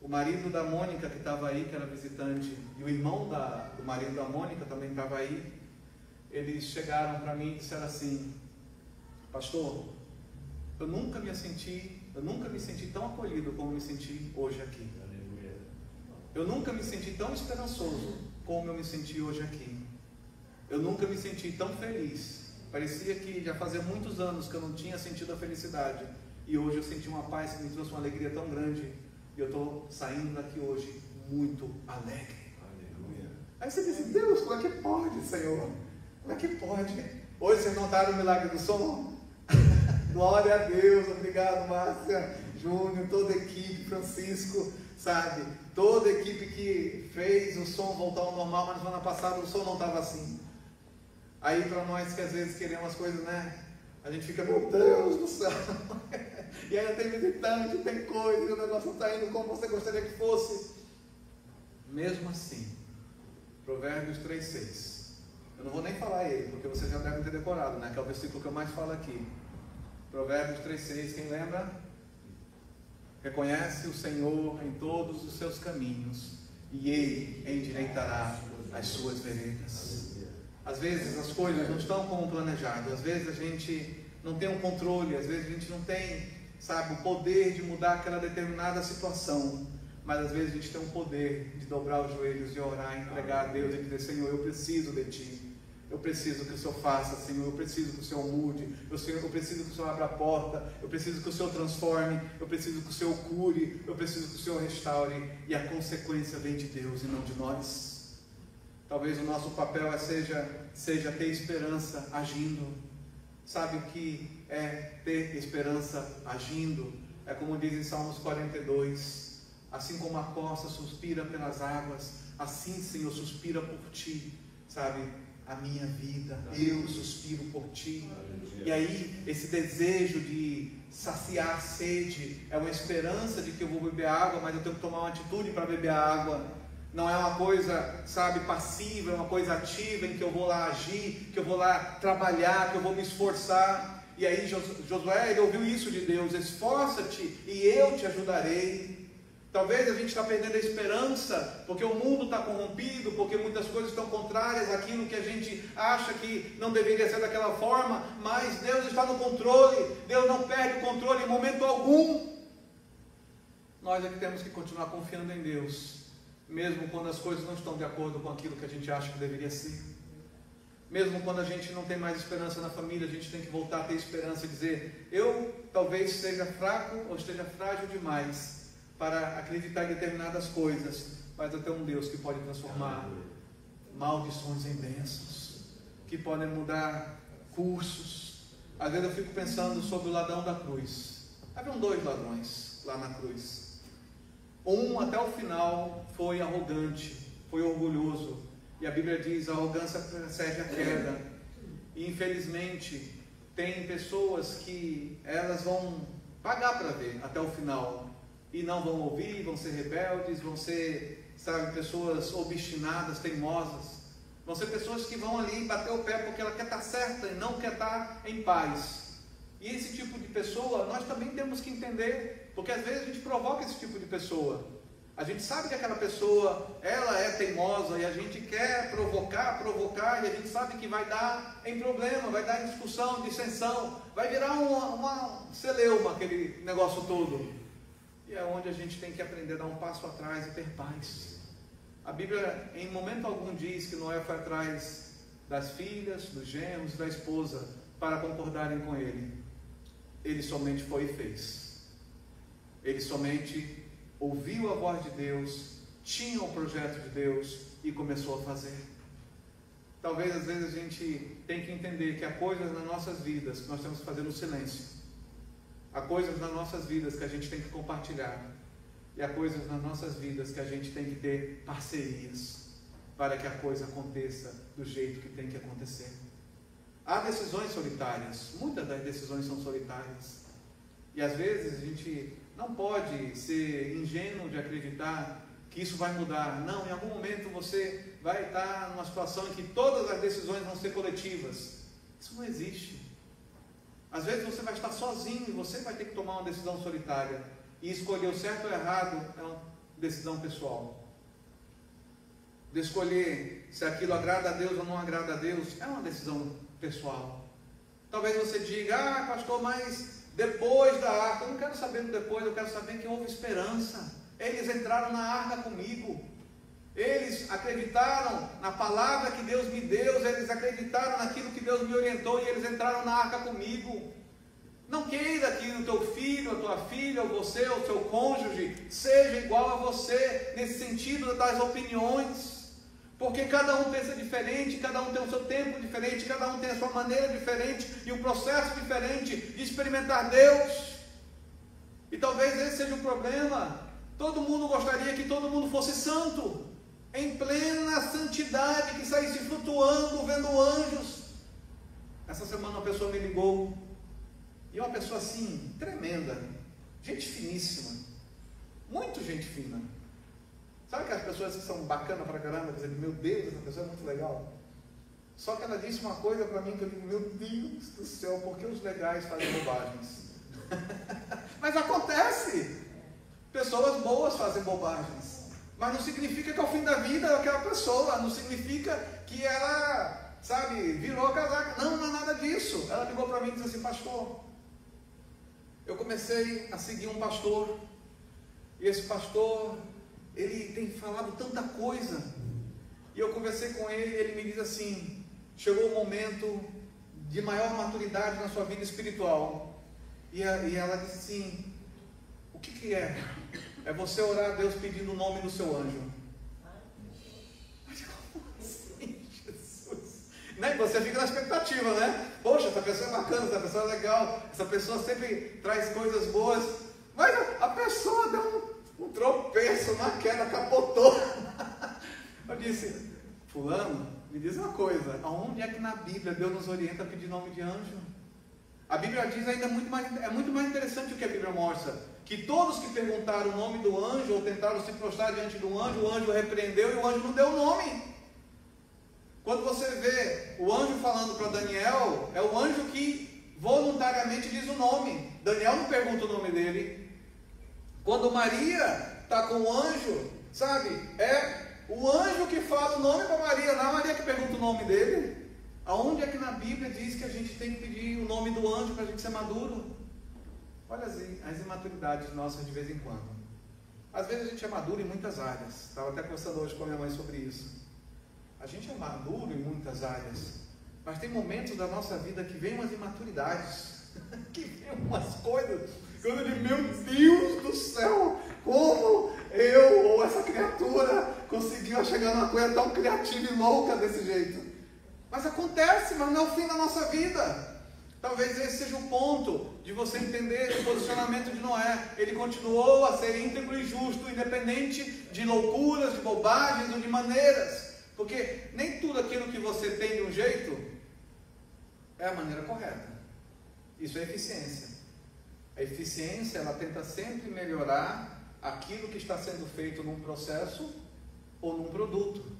O marido da Mônica que estava aí, que era visitante, e o irmão do marido da Mônica também estava aí. Eles chegaram para mim e disseram assim, pastor, eu nunca me senti tão acolhido como me senti hoje aqui. Eu nunca me senti tão esperançoso como eu me senti hoje aqui. Eu nunca me senti tão feliz. Parecia que já fazia muitos anos que eu não tinha sentido a felicidade. E hoje eu senti uma paz que me trouxe uma alegria tão grande. E eu estou saindo daqui hoje muito alegre. Aleluia. Aí você diz, Deus, como é que pode, Senhor? Como é que pode? Hoje vocês notaram o milagre do som? Glória a Deus, obrigado Márcia, Júnior, toda a equipe, Francisco, sabe? Toda a equipe que fez o som voltar ao normal, mas semana passada o som não estava assim. Aí para nós que às vezes queremos as coisas, né? A gente fica, meu Deus do céu. E aí tem visitante, tem coisa, e o negócio não está indo como você gostaria que fosse. Mesmo assim, Provérbios 3,6. Eu não vou nem falar ele, porque vocês já devem ter decorado, né? Que é o versículo que eu mais falo aqui. Provérbios 3,6, quem lembra? Reconhece o Senhor em todos os seus caminhos, e Ele endireitará as suas veredas. Às vezes as coisas não estão como planejado, às vezes a gente não tem um controle, às vezes a gente não tem, sabe, o poder de mudar aquela determinada situação, mas às vezes a gente tem o poder de dobrar os joelhos e orar, entregar a Deus e dizer, Senhor, eu preciso de Ti, eu preciso que o Senhor faça, Senhor, eu preciso que o Senhor mude, eu preciso que o Senhor abra a porta, eu preciso que o Senhor transforme, eu preciso que o Senhor cure, eu preciso que o Senhor restaure, e a consequência vem de Deus e não de nós. Talvez o nosso papel seja ter esperança agindo. Sabe o que é ter esperança agindo? É como diz em Salmos 42, assim como a costa suspira pelas águas, assim, Senhor, suspira por Ti, sabe? A minha vida, eu suspiro por Ti. E aí, esse desejo de saciar a sede, é uma esperança de que eu vou beber água, mas eu tenho que tomar uma atitude para beber a água. Não é uma coisa, sabe, passiva, é uma coisa ativa em que eu vou lá agir, que eu vou lá trabalhar, que eu vou me esforçar. E aí Josué, ele ouviu isso de Deus, esforça-te e eu te ajudarei. Talvez a gente está perdendo a esperança, porque o mundo está corrompido, porque muitas coisas estão contrárias àquilo que a gente acha que não deveria ser daquela forma, mas Deus está no controle, Deus não perde o controle em momento algum. Nós é que temos que continuar confiando em Deus, mesmo quando as coisas não estão de acordo com aquilo que a gente acha que deveria ser. Mesmo quando a gente não tem mais esperança na família, a gente tem que voltar a ter esperança e dizer, eu talvez esteja fraco ou esteja frágil demais para acreditar em determinadas coisas, mas eu tenho um Deus que pode transformar maldições em bênçãos, que podem mudar cursos. Às vezes eu fico pensando sobre o ladrão da cruz. Haviam 2 ladrões lá na cruz. Um até o final foi arrogante, foi orgulhoso, e a Bíblia diz, a arrogância precede a queda, e infelizmente tem pessoas que elas vão pagar para ver até o final, e não vão ouvir, vão ser rebeldes, vão ser, sabe, pessoas obstinadas, teimosas, vão ser pessoas que vão ali bater o pé porque ela quer estar certa e não quer estar em paz. E esse tipo de pessoa, nós também temos que entender, porque às vezes a gente provoca esse tipo de pessoa. A gente sabe que aquela pessoa, ela é teimosa e a gente quer provocar, e a gente sabe que vai dar em problema, vai dar em discussão, dissensão, vai virar uma celeuma aquele negócio todo. E é onde a gente tem que aprender a dar um passo atrás e ter paz. A Bíblia em momento algum diz que Noé foi atrás das filhas, dos genros, da esposa, para concordarem com ele. Ele somente foi e fez. Ele somente ouviu a voz de Deus, tinha o projeto de Deus e começou a fazer. Talvez às vezes a gente tem que entender que há coisas nas nossas vidas que nós temos que fazer no silêncio. Há coisas nas nossas vidas que a gente tem que compartilhar. E há coisas nas nossas vidas que a gente tem que ter parcerias para que a coisa aconteça do jeito que tem que acontecer. Há decisões solitárias, muitas das decisões são solitárias. E às vezes a gente não pode ser ingênuo de acreditar que isso vai mudar. Não, em algum momento você vai estar numa situação em que todas as decisões vão ser coletivas. Isso não existe. Às vezes você vai estar sozinho e você vai ter que tomar uma decisão solitária. E escolher o certo ou errado é uma decisão pessoal. De escolher se aquilo agrada a Deus ou não agrada a Deus é uma decisão pessoal. Talvez você diga, pastor, mas depois da arca, eu não quero saber do depois, eu quero saber que houve esperança. Eles entraram na arca comigo, eles acreditaram na palavra que Deus me deu, eles acreditaram naquilo que Deus me orientou e eles entraram na arca comigo. Não queira que o teu filho, a tua filha, ou você, ou o seu cônjuge, seja igual a você, nesse sentido das opiniões. Porque cada um pensa diferente, cada um tem o seu tempo diferente, cada um tem a sua maneira diferente e um processo diferente de experimentar Deus. E talvez esse seja o problema. Todo mundo gostaria que todo mundo fosse santo, em plena santidade, que saísse flutuando, vendo anjos. Essa semana uma pessoa me ligou, e uma pessoa assim, tremenda, gente finíssima, muito gente fina. Sabe aquelas pessoas que são bacanas pra caramba, dizendo, meu Deus, essa pessoa é muito legal. Só que ela disse uma coisa para mim que eu digo, meu Deus do céu, por que os legais fazem bobagens? Mas acontece, pessoas boas fazem bobagens, mas não significa que ao fim da vida é aquela pessoa, não significa que ela, sabe, virou a casaca. Não, não é nada disso. Ela ligou para mim e disse assim, pastor, eu comecei a seguir um pastor, e esse pastor, ele tem falado tanta coisa, e eu conversei com ele, e ele me diz assim, chegou o momento de maior maturidade na sua vida espiritual, e ela disse assim, o que é? É você orar a Deus pedindo o nome do seu anjo. Mas como assim, Jesus? Né? E você fica na expectativa, né? Poxa, essa pessoa é bacana, essa pessoa é legal, essa pessoa sempre traz coisas boas, mas a pessoa deu um tropeço, uma queda, capotou. Eu disse, fulano, me diz uma coisa, aonde é que na Bíblia Deus nos orienta a pedir nome de anjo? A Bíblia diz ainda muito mais interessante o que a Bíblia mostra, que todos que perguntaram o nome do anjo, ou tentaram se prostrar diante do anjo, o anjo repreendeu e o anjo não deu o nome. Quando você vê o anjo falando para Daniel, é o anjo que voluntariamente diz o nome. Daniel não pergunta o nome dele. Quando Maria está com o anjo, sabe, é o anjo que fala o nome para Maria, não é a Maria que pergunta o nome dele. Aonde é que na Bíblia diz que a gente tem que pedir o nome do anjo para a gente ser maduro? Olha as imaturidades nossas de vez em quando. Às vezes a gente é maduro em muitas áreas. Estava até conversando hoje com a minha mãe sobre isso. A gente é maduro em muitas áreas, mas tem momentos da nossa vida que vem umas imaturidades, que vem umas coisas, que eu digo, meu Deus do céu, como eu ou essa criatura conseguiu chegar numa coisa tão criativa e louca desse jeito. Mas acontece, mas não é o fim da nossa vida. Talvez esse seja o ponto de você entender o posicionamento de Noé. Ele continuou a ser íntegro e justo, independente de loucuras, de bobagens ou de maneiras. Porque nem tudo aquilo que você tem de um jeito é a maneira correta. Isso é eficiência. A eficiência, ela tenta sempre melhorar aquilo que está sendo feito num processo ou num produto.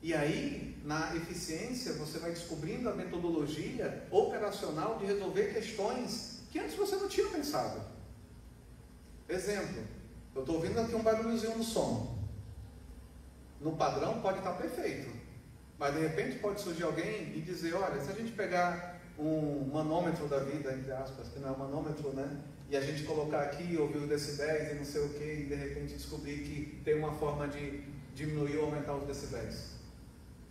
E aí, na eficiência, você vai descobrindo a metodologia operacional de resolver questões que antes você não tinha pensado. Exemplo, eu estou ouvindo aqui um barulhozinho no som. No padrão pode estar perfeito, mas de repente pode surgir alguém e dizer, olha, se a gente pegar um manômetro da vida, entre aspas, que não é um manômetro, né? E a gente colocar aqui, ouvir os decibéis e não sei o que, e de repente descobrir que tem uma forma de diminuir ou aumentar os decibéis.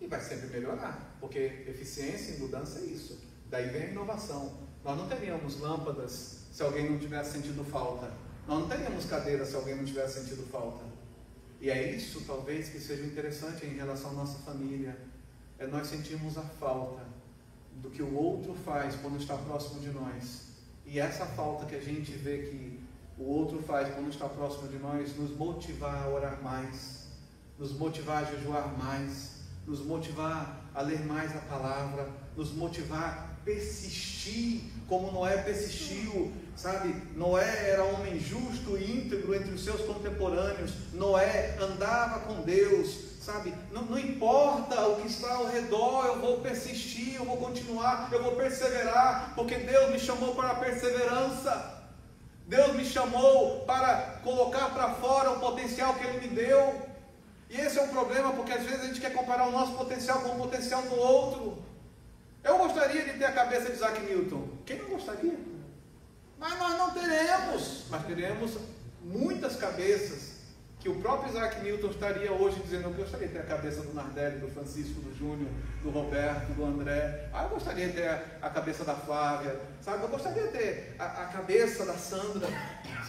E vai sempre melhorar, porque eficiência e mudança é isso. Daí vem a inovação. Nós não teríamos lâmpadas se alguém não tivesse sentido falta. Nós não teríamos cadeiras se alguém não tivesse sentido falta. E é isso, talvez, que seja interessante em relação à nossa família. É nós sentirmos a falta do que o outro faz quando está próximo de nós. E essa falta que a gente vê que o outro faz quando está próximo de nós, nos motivar a orar mais, nos motivar a jejuar mais, nos motivar a ler mais a palavra, nos motivar a persistir, como Noé persistiu, sabe? Noé era homem justo e íntegro entre os seus contemporâneos. Noé andava com Deus, sabe? Não importa o que está ao redor, eu vou persistir, eu vou continuar, eu vou perseverar, porque Deus me chamou para a perseverança. Deus me chamou para colocar para fora o potencial que Ele me deu. E esse é um problema, porque às vezes a gente quer comparar o nosso potencial com o potencial do outro. Eu gostaria de ter a cabeça de Isaac Newton. Quem não gostaria? Mas nós não teremos. Mas teremos muitas cabeças que o próprio Isaac Newton estaria hoje dizendo, eu gostaria de ter a cabeça do Nardelli, do Francisco, do Júnior, do Roberto, do André. Eu gostaria de ter a cabeça da Flávia, sabe? Eu gostaria de ter a cabeça da Sandra,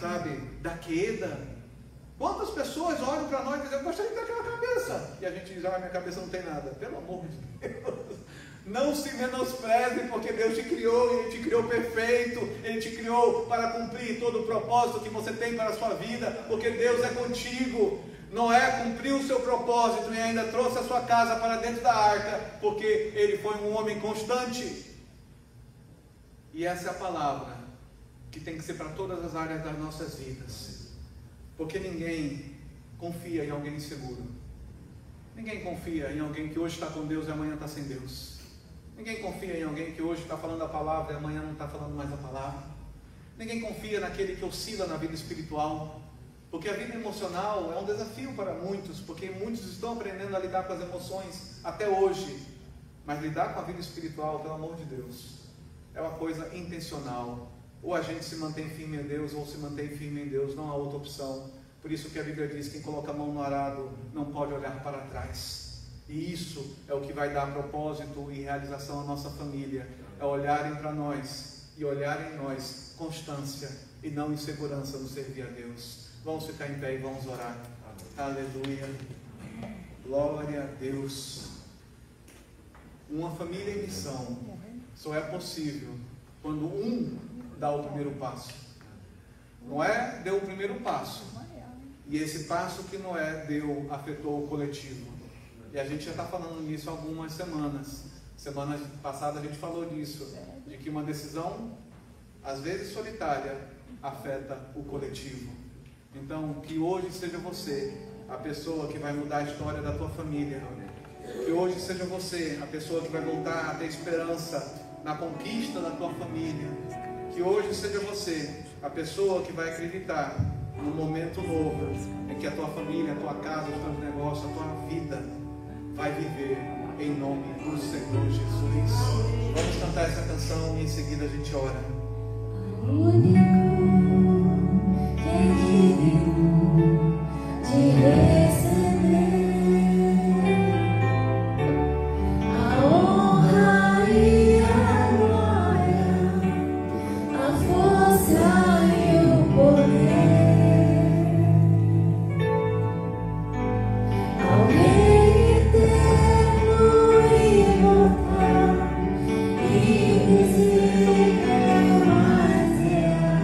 sabe? Da Queda. Quantas pessoas olham para nós e dizem, eu gostaria de ter aquela cabeça, e a gente diz, minha cabeça não tem nada. Pelo amor de Deus, não se menospreze, porque Deus te criou, Ele te criou perfeito, Ele te criou para cumprir todo o propósito que você tem para a sua vida, porque Deus é contigo. Noé cumpriu o seu propósito e ainda trouxe a sua casa para dentro da arca, porque ele foi um homem constante. E essa é a palavra que tem que ser para todas as áreas das nossas vidas, porque ninguém confia em alguém inseguro. Ninguém confia em alguém que hoje está com Deus e amanhã está sem Deus. Ninguém confia em alguém que hoje está falando a palavra e amanhã não está falando mais a palavra. Ninguém confia naquele que oscila na vida espiritual, porque a vida emocional é um desafio para muitos, porque muitos estão aprendendo a lidar com as emoções até hoje. Mas lidar com a vida espiritual, pelo amor de Deus, é uma coisa intencional. Ou a gente se mantém firme em Deus, ou se mantém firme em Deus, não há outra opção. Por isso que a Bíblia diz, quem coloca a mão no arado não pode olhar para trás. E isso é o que vai dar propósito e realização à nossa família, é olharem para nós e olhar em nós constância e não insegurança no servir a Deus. Vamos ficar em pé e vamos orar. Aleluia. Glória a Deus. Uma família em missão só é possível quando um dá o primeiro passo. Noé deu o primeiro passo. E esse passo que Noé deu afetou o coletivo. E a gente já está falando nisso há algumas semanas. Semana passada a gente falou disso. De que uma decisão, às vezes solitária, afeta o coletivo. Então, que hoje seja você a pessoa que vai mudar a história da tua família. Que hoje seja você a pessoa que vai voltar a ter esperança na conquista da tua família. Que hoje seja você a pessoa que vai acreditar no momento novo em que a tua família, a tua casa, os teus negócios, a tua vida vai viver em nome do Senhor Jesus. Vamos cantar essa canção e em seguida a gente ora. De receber a honra e a glória, a força e o poder ao Rei eterno e imortal, invisível, mas real.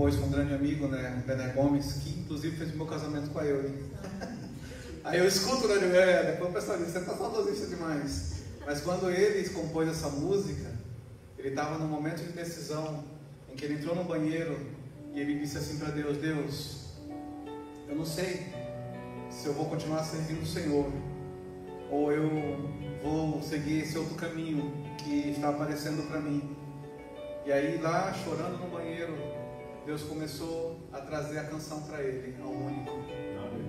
compôs com um grande amigo, né, Bené Gomes, que inclusive fez o meu casamento com a eu. Aí eu escuto, né, depois o pessoal diz, você tá saudosista demais. Mas quando ele compôs essa música, ele estava num momento de decisão, em que ele entrou no banheiro e ele disse assim para Deus: Deus, eu não sei se eu vou continuar servindo o Senhor, ou eu vou seguir esse outro caminho que está aparecendo para mim. E aí lá, chorando no banheiro, Deus começou a trazer a canção para ele, ao único.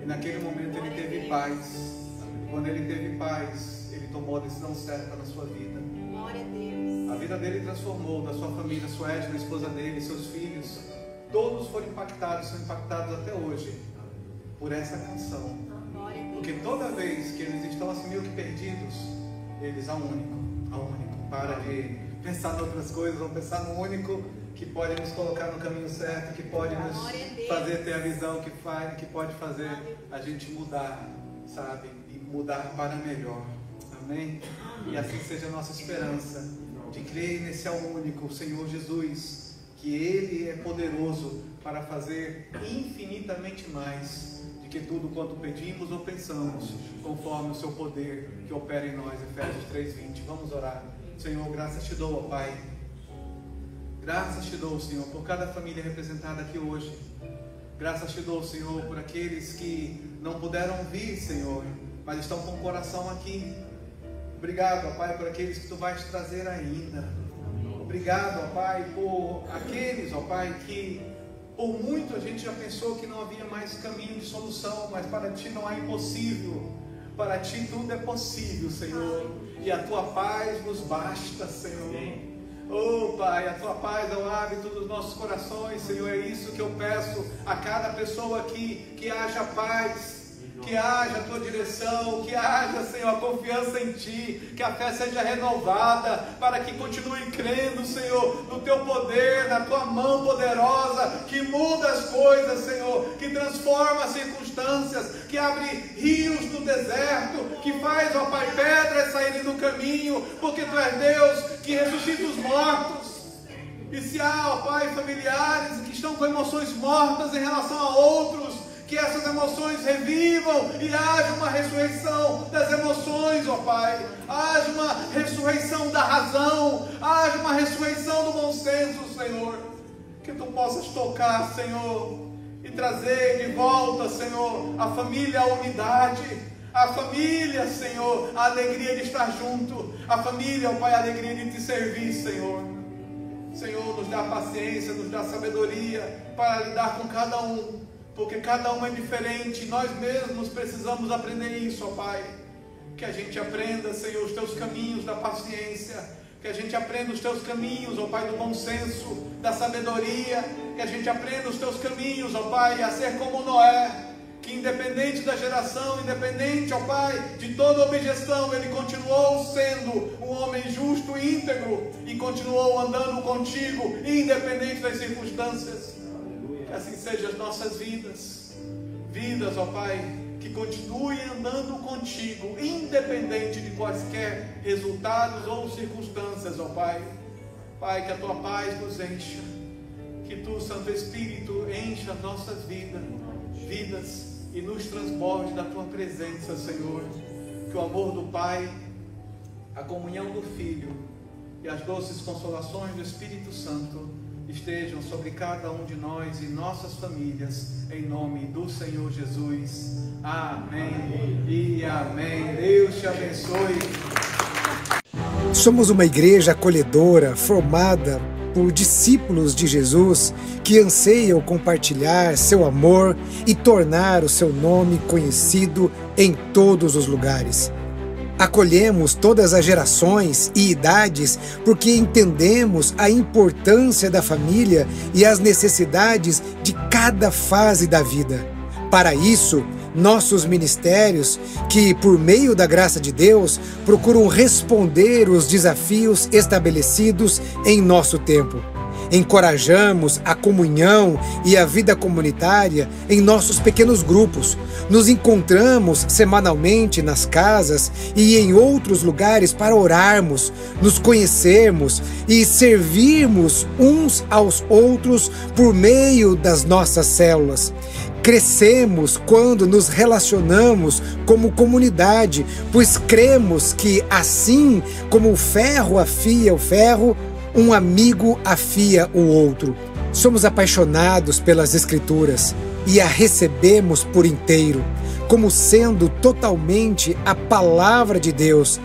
E naquele momento ele teve paz. Quando ele teve paz, ele tomou a decisão certa na sua vida. Glória a Deus. A vida dele transformou, da sua família, sua Edna, a esposa dele, seus filhos, todos foram impactados, são impactados até hoje por essa canção. Glória a Deus. Porque toda vez que eles estão assim meio que perdidos, eles ao único. Para de pensar em outras coisas, vão pensar no único que pode nos colocar no caminho certo, que pode nos fazer ter a visão que pode fazer a gente mudar, sabe? E mudar para melhor. Amém? E assim seja a nossa esperança, de crer nesse ao único, o Senhor Jesus, que Ele é poderoso para fazer infinitamente mais de que tudo quanto pedimos ou pensamos, conforme o seu poder que opera em nós. Efésios 3:20. Vamos orar. Senhor, graças te dou, ó Pai. Graças te dou, Senhor, por cada família representada aqui hoje. Graças te dou, Senhor, por aqueles que não puderam vir, Senhor, mas estão com o coração aqui. Obrigado, ó Pai, por aqueles que tu vais trazer ainda. Obrigado, ó Pai, por aqueles, ó Pai, que por muito a gente já pensou que não havia mais caminho de solução, mas para ti não há impossível. Para ti tudo é possível, Senhor. E a tua paz nos basta, Senhor. Oh Pai, a tua paz é o hábito dos nossos corações, Senhor. É isso que eu peço a cada pessoa aqui, que haja paz, que haja a tua direção, que haja, Senhor, a confiança em ti, que a fé seja renovada, para que continue crendo, Senhor, no teu poder, na tua mão poderosa, que muda as coisas, Senhor, que transforma as circunstâncias, que abre rios no deserto, que faz, ó Pai, pedras saírem do caminho, porque tu és Deus que ressuscita os mortos. E se há, ó Pai, familiares que estão com emoções mortas em relação a outros, que essas emoções revivam e haja uma ressurreição das emoções, ó Pai. Haja uma ressurreição da razão, haja uma ressurreição do bom senso, Senhor. Que tu possas tocar, Senhor, e trazer de volta, Senhor, a família, a unidade, a família, Senhor, a alegria de estar junto, a família, ó Pai, a alegria de te servir, Senhor. Senhor, nos dá paciência, nos dá sabedoria para lidar com cada um, porque cada um é diferente, nós mesmos precisamos aprender isso, ó Pai. Que a gente aprenda, Senhor, os teus caminhos da paciência, que a gente aprenda os teus caminhos, ó Pai, do bom senso, da sabedoria, que a gente aprenda os teus caminhos, ó Pai, a ser como Noé, que independente da geração, independente, ó Pai, de toda objeção, ele continuou sendo um homem justo e íntegro, e continuou andando contigo, independente das circunstâncias. Que assim sejam as nossas vidas, ó Pai, que continuem andando contigo, independente de quaisquer resultados ou circunstâncias, ó Pai. Pai, que a tua paz nos encha, que tu, Santo Espírito, encha as nossas vidas e nos transborde da tua presença, Senhor. Que o amor do Pai, a comunhão do Filho e as doces consolações do Espírito Santo estejam sobre cada um de nós e nossas famílias, em nome do Senhor Jesus. Amém e amém. Deus te abençoe. Somos uma igreja acolhedora, formada por discípulos de Jesus que anseiam compartilhar seu amor e tornar o seu nome conhecido em todos os lugares. Acolhemos todas as gerações e idades porque entendemos a importância da família e as necessidades de cada fase da vida. Para isso, nossos ministérios, que por meio da graça de Deus, procuram responder os desafios estabelecidos em nosso tempo. Encorajamos a comunhão e a vida comunitária em nossos pequenos grupos. Nos encontramos semanalmente nas casas e em outros lugares para orarmos, nos conhecermos e servirmos uns aos outros por meio das nossas células. Crescemos quando nos relacionamos como comunidade, pois cremos que, assim como o ferro afia o ferro, um amigo afia o outro. Somos apaixonados pelas Escrituras e a recebemos por inteiro, como sendo totalmente a palavra de Deus,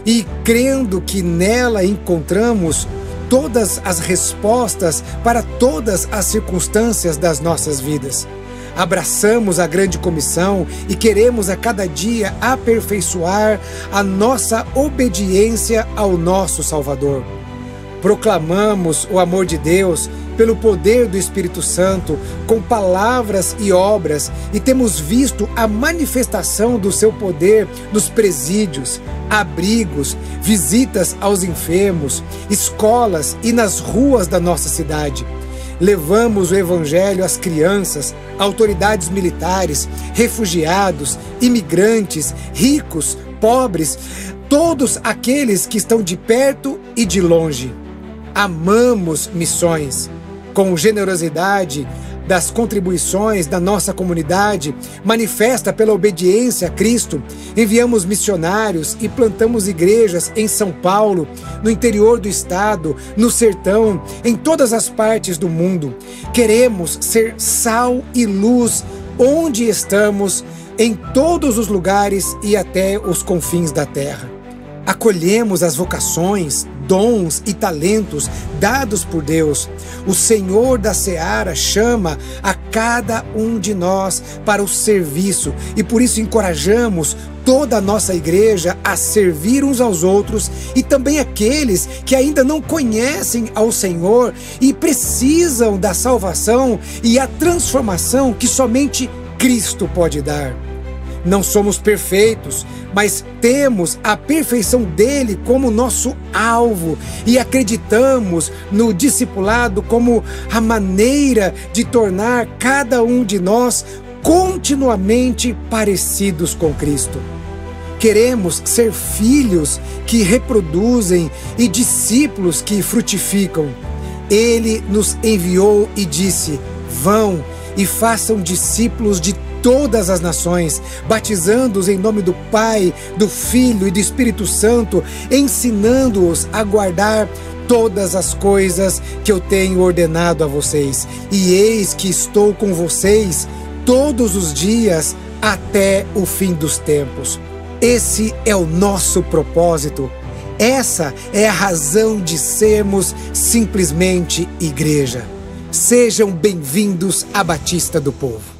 e crendo que nela encontramos todas as respostas para todas as circunstâncias das nossas vidas. Abraçamos a grande comissão e queremos a cada dia aperfeiçoar a nossa obediência ao nosso Salvador. Proclamamos o amor de Deus pelo poder do Espírito Santo com palavras e obras, e temos visto a manifestação do seu poder nos presídios, abrigos, visitas aos enfermos, escolas e nas ruas da nossa cidade. Levamos o Evangelho às crianças, autoridades militares, refugiados, imigrantes, ricos, pobres, todos aqueles que estão de perto e de longe. Amamos missões. Com generosidade das contribuições da nossa comunidade, manifesta pela obediência a Cristo, enviamos missionários e plantamos igrejas em São Paulo, no interior do estado, no sertão, em todas as partes do mundo. Queremos ser sal e luz onde estamos, em todos os lugares e até os confins da terra. Acolhemos as vocações, dons e talentos dados por Deus. O Senhor da Seara chama a cada um de nós para o serviço e por isso encorajamos toda a nossa igreja a servir uns aos outros e também aqueles que ainda não conhecem ao Senhor e precisam da salvação e a transformação que somente Cristo pode dar. Não somos perfeitos, mas temos a perfeição dele como nosso alvo e acreditamos no discipulado como a maneira de tornar cada um de nós continuamente parecidos com Cristo. Queremos ser filhos que reproduzem e discípulos que frutificam. Ele nos enviou e disse: vão e façam discípulos de todas as nações, batizando-os em nome do Pai, do Filho e do Espírito Santo, ensinando-os a guardar todas as coisas que eu tenho ordenado a vocês. E eis que estou com vocês todos os dias até o fim dos tempos. Esse é o nosso propósito. Essa é a razão de sermos simplesmente igreja. Sejam bem-vindos à Batista do Povo.